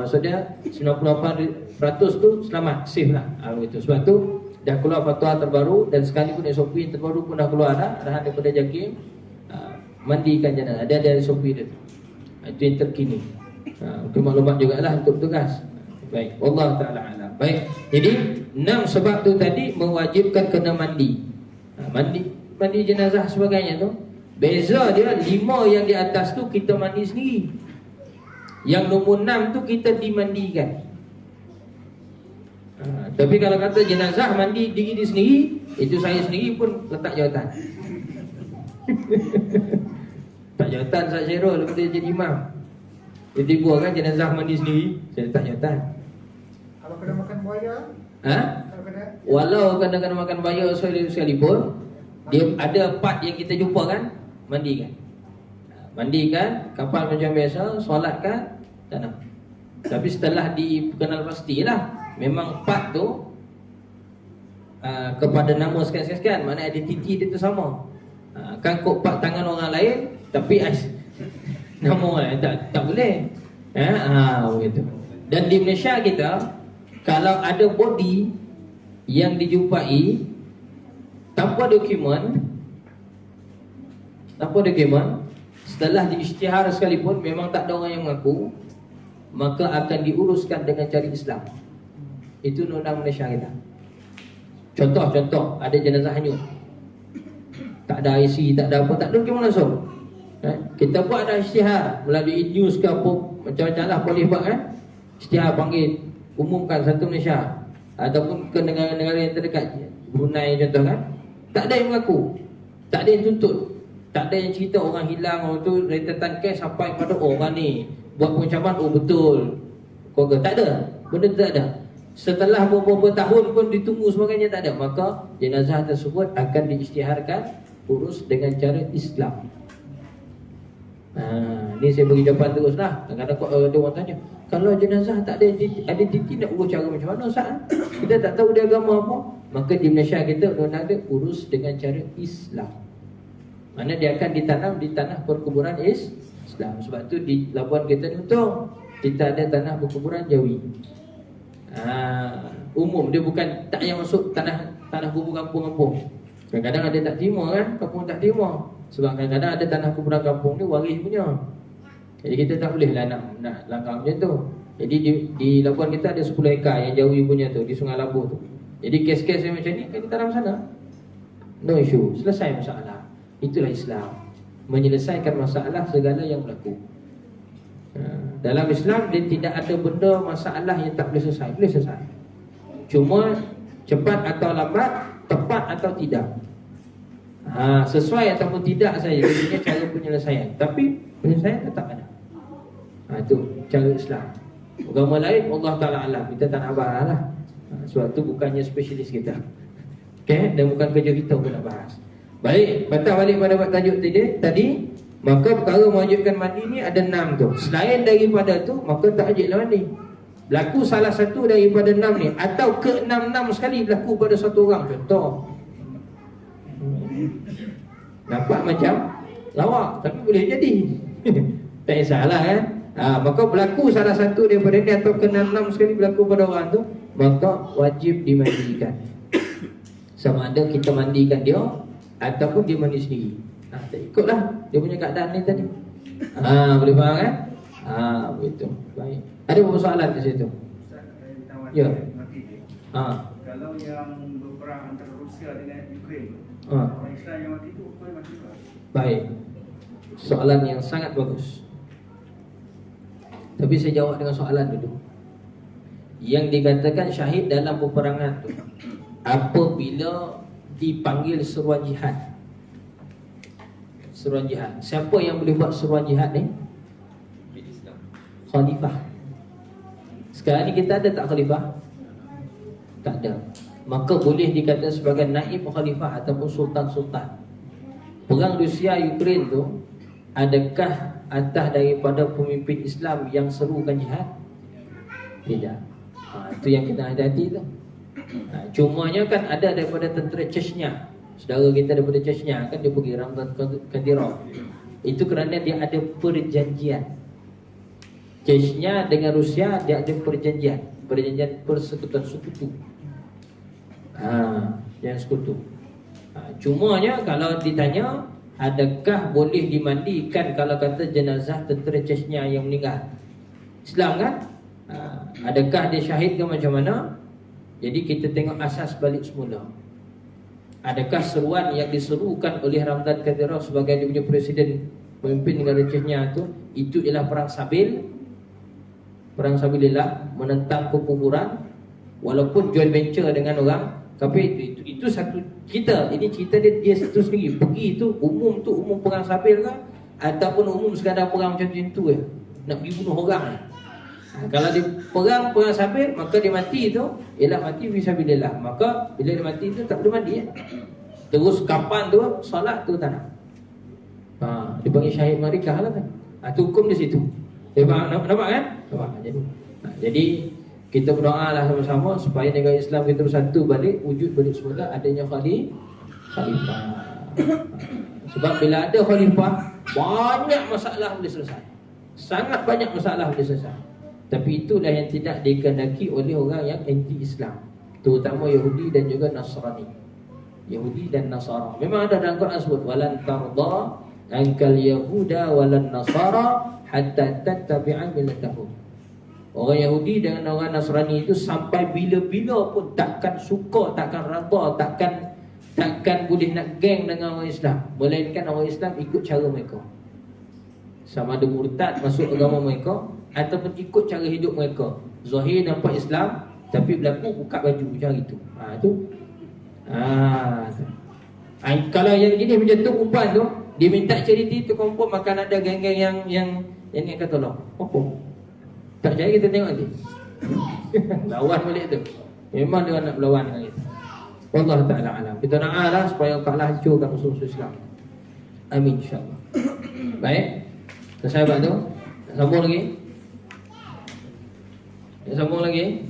Maksudnya 98% tu selamat, safe lah. Begitu. Sebab tu dah keluar fatwa terbaru, dan sekalipun SOP yang terbaru pun dah keluar dah, arahan daripada JAKIM, mandikan jenazah. Ada SOP dia tu. Itu yang terkini. Mungkin maklumat jugalah untuk tugas. Baik, wallahu taala alam. Baik. Jadi 6 sebab tu tadi mewajibkan kena mandi. Mandi jenazah sebagainya tu. Beza dia 5 yang di atas tu kita mandi sendiri. Yang nombor 6 tu kita dimandikan. Tapi kalau kata jenazah mandi diri dia sendiri, itu saya sendiri pun letak jawatan. Tak jawatan Ustaz Syairul lepas dia jadi imam. Dia tiba kan jenazah mandi sendiri, saya letak jawatan. Kalau kena makan buaya, kalau kena Walau kena makan buaya sekalipun, dia ada part yang kita jumpa kan, mandikan. Mandikan, kapal macam biasa, solatkan, tanam. Tapi setelah dikenal pastilah memang part tu kepada nama sekian-sekian, maknanya identiti dia tu sama. Kan kok part tangan orang lain tapi nama orang lain tak boleh. Begitu. Dan di Malaysia kita, kalau ada body yang dijumpai tanpa dokumen, setelah diisytihar sekalipun memang tak ada orang yang mengaku, maka akan diuruskan dengan cara Islam. Itu undang Malaysia kita. Contoh, ada jenazah hanyut, tak ada IC, tak ada apa, tak ada dokumen langsung. Kita buat ada isytihar melalui news ke apa, macam-macam lah boleh buat kan. Isytihar panggil, umumkan satu Malaysia ataupun ke negara-negara yang terdekat, Brunei contoh kan. Tak ada yang mengaku, tak ada yang tuntut, tak ada yang cerita orang hilang, orang tu rentetan kes sampai pada orang ni buat pengancaman, betul keluarga. Tak ada, benda tu tak ada. Setelah beberapa tahun pun ditunggu sebagainya, tak ada. Maka jenazah tersebut akan diisytiharkan, urus dengan cara Islam. Ni saya bagi jawapan terus lah. Kadang-kadang ada orang tanya, kalau jenazah tak ada identiti, nak urus cara macam mana Ustaz? Kita tak tahu dia agama apa. Maka di Malaysia kita undang-undang dia urus dengan cara Islam. Mana dia akan ditanam di tanah perkuburan Islam. Sebab tu di Labuan kita ni untung kita ada tanah perkuburan Jawi. Umum, dia bukan tak yang masuk tanah kubur kampung-kampung. Kadang-kadang ada tak terima kan, kampung tak terima. Sebab kadang-kadang ada tanah kuburan kampung ni waris punya. Jadi kita tak boleh lah nak langkah macam tu. Jadi di Labuan kita ada 10 ekar yang Jawi punya tu, di Sungai Labuh tu. Jadi kes-kes yang macam ni kita tanam sana. No issue, selesai masalah. Itulah Islam, menyelesaikan masalah segala yang berlaku. Dalam Islam dia tidak ada benda masalah yang tak boleh selesai. Boleh selesai, cuma cepat atau lambat, tepat atau tidak, sesuai ataupun tidak saja dia punya cara penyelesaian. Tapi penyelesaian tetap ada. Itu cara Islam. Agama lain Allah Ta'ala alam, kita tak nak bahas lah. Sebab tu bukannya spesialis kita, okay? Dan bukan kerja kita pun nak bahas. Baik, patah balik pada tajuk tadi. Maka perkara mewajibkan mandi ni ada 6 tu. Selain daripada tu, maka tak wajiblah mandi. Berlaku salah satu daripada 6 ni, atau ke 6 sekali berlaku pada satu orang. Contoh, nampak macam lawak, tapi boleh jadi. Tak kisahlah kan. Maka berlaku salah satu daripada ni, atau ke 6 sekali berlaku pada orang tu, maka wajib dimandikan. Sama ada kita mandikan dia ataupun dia mandi sendiri. Tak ikutlah dia punya keadaan ni tadi. Boleh faham kan? Begitu. Baik. Ada beberapa soalan di situ. Ya. Kalau yang berperang antara Rusia dengan Ukraine, orang Islam yang mati itu apa yang mati? Baik. Soalan yang sangat bagus. Tapi saya jawab dengan soalan dulu. Yang dikatakan syahid dalam peperangan tu apabila dipanggil seruan jihad. Seruan jihad. Siapa yang boleh buat seruan jihad ni? Khalifah. Sekarang ni kita ada tak khalifah? Tak ada. Maka boleh dikatakan sebagai naib khalifah ataupun sultan-sultan. Perang Rusia Ukraine tu, adakah atas daripada pemimpin Islam yang serukan jihad? Tidak. Itu yang kita hati-hati tu. Cumanya kan ada daripada tentera Chechnya. Saudara kita daripada Chechnya kan dia pergi Ramzan Kadyrov. Itu kerana dia ada perjanjian. Chechnya dengan Rusia dia ada perjanjian persekutuan sekutu. Yang sekutu. Cumanya kalau ditanya, adakah boleh dimandikan kalau kata jenazah tentera Chechnya yang meninggal? Islam kan? Adakah dia syahid ke macam mana? Jadi kita tengok asas balik semula. Adakah seruan yang diserukan oleh Ramzan Kadyrov sebagai dia punya presiden pemimpin negara Chechnya itu ialah perang sabil, perang sabilillah, menentang kekufuran, walaupun joint venture dengan orang kafir. Itu satu cerita. Ini cerita dia satu sendiri. Pergi itu umum perang sabil ke ataupun umum sekadar perang macam tu ya, nak pergi bunuh orang. Kalau dia perang sabil, maka dia mati itu ialah mati fisabilillah. Maka bila dia mati itu tak boleh mandi ya. Terus kapan tu solat tu tak nak. Dia panggil syahid marikah lah kan. Itu hukum di situ. Nampak kan? Nampak. Jadi kita berdoalah sama-sama supaya negara Islam kita bersatu balik, wujud balik semula adanya khalifah. Sebab bila ada khalifah, banyak masalah boleh selesai. Sangat banyak masalah boleh selesai. Tapi itulah yang tidak dikehendaki oleh orang yang anti-Islam, terutama Yahudi dan juga Nasrani. Yahudi dan Nasara. Memang ada dalam Quran sebut walan tarda ankal yahuda walan nasara hatta tattabi'a millatahum. Orang Yahudi dengan orang Nasrani itu sampai bila-bila pun takkan suka, takkan reda, takkan boleh nak geng dengan orang Islam, melainkan orang Islam ikut cara mereka. Sama ada murtad masuk agama mereka ataupun ikut cara hidup mereka. Zahir nampak Islam tapi berlaku buka baju macam itu. Kalau yang gini macam tu perempuan tu, dia minta charity tu perempuan makan ada geng-geng yang akan tolong. Tak percaya kita tengok nanti. Lawan balik tu. Memang dia nak berlawan dengan kita. Wallahu ta'ala alam. Kita doalah supaya Allah hancurkan musuh-musuh Islam. Amin insya-Allah. Baik. Sahabat tu, sambung lagi. Sambung lagi.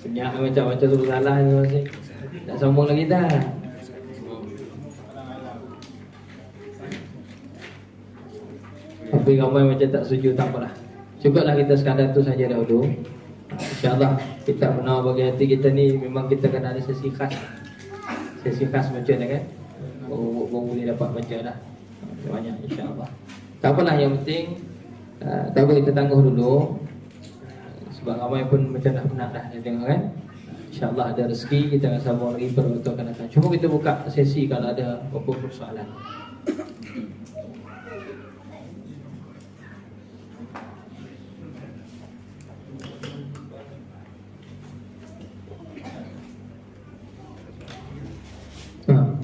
Senyap macam-macam suruh salah ni masih. Tak sambung lagi dah. Tapi ramai macam tak setuju, tak apalah. Cukuplah kita sekadar tu saja dahulu. InsyaAllah kita benar bagi hati kita ni. Memang kita kena ada sesi khas. Sesi khas macam ni kan. Baru boleh dapat baca dah. Banyak insyaAllah. Tak apalah, yang penting tak apa, kita tangguh dulu. Sebab ramai pun macam dah penat dah dia tengok kan. InsyaAllah ada rezeki, kita akan sambung lagi pada waktu akan datang. Cuma kita buka sesi kalau ada apa-apa persoalan.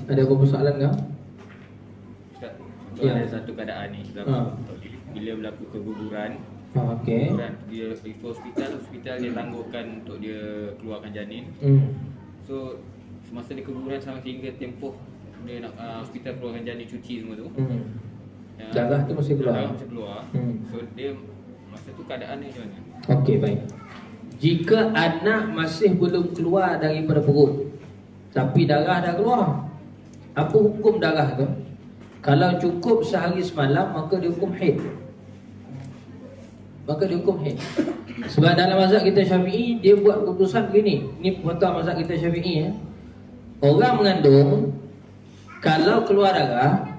Ada apa persoalan kau? Ustaz, Ya. ada satu keadaan ni bila berlaku keguguran. Okey. Keguguran, dia pergi ke hospital dia tangguhkan untuk dia keluarkan janin. So semasa dia keguguran sampai hingga tempoh dia nak hospital keluarkan janin, cuci semua tu. Darah tu masih keluar. Darah masih keluar. So dia masa tu keadaan ni macam mana? Okey, baik. Jika anak masih belum keluar daripada perut tapi darah dah keluar, apa hukum darah tu? Kalau cukup sehari semalam, maka dia hukum haid. Sebab dalam mazhab kita Syafi'i, dia buat keputusan begini. Ini fatwa mazhab kita Syafi'i ya. Orang mengandung kalau keluar darah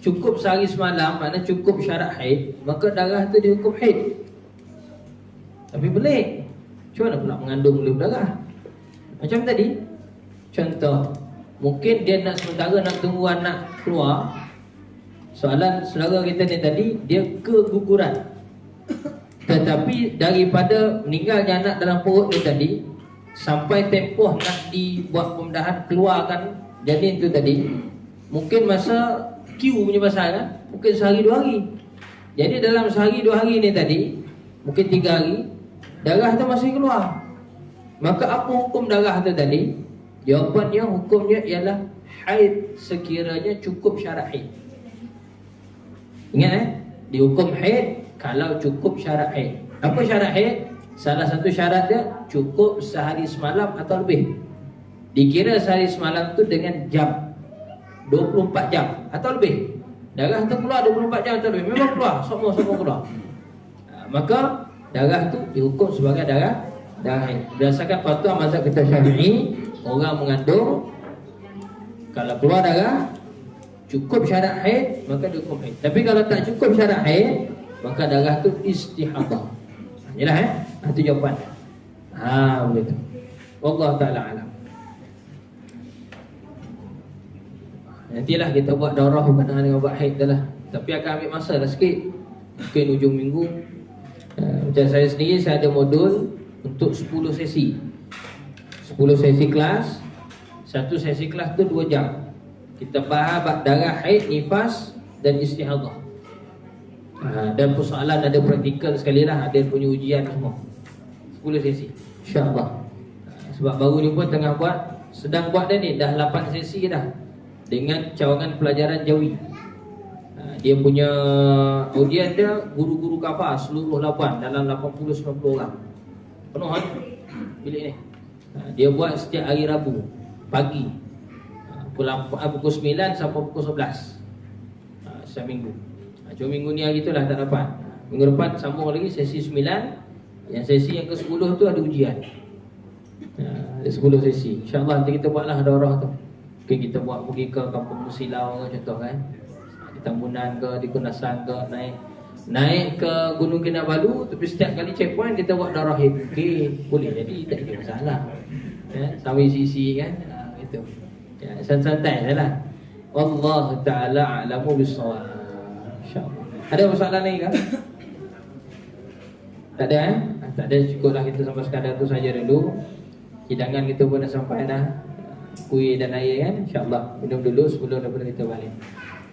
cukup sehari semalam, maknanya cukup syarat haid, maka darah tu dihukum haid. Tapi pelik, macam mana pula mengandung belum darah? Macam tadi contoh, mungkin dia nak sementara nak tunggu anak keluar. Soalan saudara kita ni tadi, dia keguguran, tetapi daripada meninggalnya anak dalam perut dia tadi sampai tempoh nak dibuat pembedahan keluarkan janin tu tadi, mungkin masa Q punya pasal kan, mungkin sehari 2 hari. Jadi dalam sehari 2 hari ni tadi, mungkin 3 hari, darah tu masih keluar. Maka apa hukum darah tu tadi? Jawapannya, hukumnya ialah haid sekiranya cukup syarat haid. Ingat dihukum haid kalau cukup syarat haid. Apa syarat haid? Salah satu syarat dia cukup sehari semalam atau lebih. Dikira sehari semalam tu dengan jam 24 jam atau lebih. Darah tu keluar 24 jam atau lebih. Memang keluar, semua keluar. Maka darah tu dihukum sebagai darah haid. Berdasarkan fatwa mazhab kita Syafi'i, orang mengandung kalau keluar darah cukup syarat haid, maka dihukum haid. Tapi kalau tak cukup syarat haid, maka darah tu istihadah. Jelas itu jawapan. Begitu. Wallahu taala alam. Nantilah kita buat daurah berkenaan dengan buat haid dah lah. Tapi akan ambil masa lah sikit. Mungkin ujung minggu. Macam saya sendiri, saya ada modul untuk 10 sesi. 10 sesi kelas. Satu sesi kelas tu 2 jam. Kita bahas darah haid, nifas dan istihadah. Dan persoalan ada praktikal sekali lah. Ada punya ujian semua. 10 sesi, InsyaAllah. Sebab baru ni pun tengah buat, sedang buat dah ni, dah 8 sesi dah, dengan cawangan pelajaran Jawi. Dia punya audiens dia guru-guru kafar seluruh Labuan dalam 80-90 orang. Penuh kan bilik ni. Dia buat setiap hari Rabu pagi, pukul 9 sampai pukul 11 setiap minggu. Cuma minggu ni hari tu lah tak dapat. Minggu depan sambung lagi sesi 9. Yang sesi yang ke-10 tu ada ujian. Ada 10 sesi. InsyaAllah nanti kita buatlah daurah tu. Mungkin kita buat pergi ke Kampung Musilau contoh kan, di Tambunan ke, di Kunasan ke, naik ke Gunung Kinabalu. Tapi setiap kali checkpoint kita buat daurah haid. Okey, boleh jadi, tak ada masalah. Sambil sisi kan, gitu. Santai-santai je lah. Wallahu ta'ala a'lamu bis-shawab. InsyaAllah. Ada masalah lagi kan? Tak ada tak ada, cukuplah kita sampai sekadar tu saja dulu. Hidangan kita pun dah sampai dah, kuih dan air kan. InsyaAllah minum dulu sebelum daripada kita balik.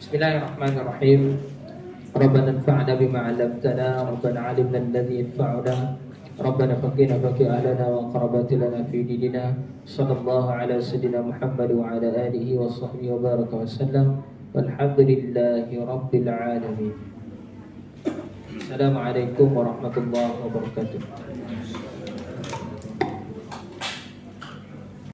Bismillahirrahmanirrahim. Rabbana anfa'na bima 'allamtana, Rabbana 'allimna alladhi yanfa'una, Rabbana faqina faqi ahlana wa qarabatilana fi dinina. Sallallahu ala sayyidina Muhammad wa ala alihi wa sahbihi wa baraka wa sallam. Walhamdulillahi rabbil alamin. Assalamualaikum warahmatullahi wabarakatuh.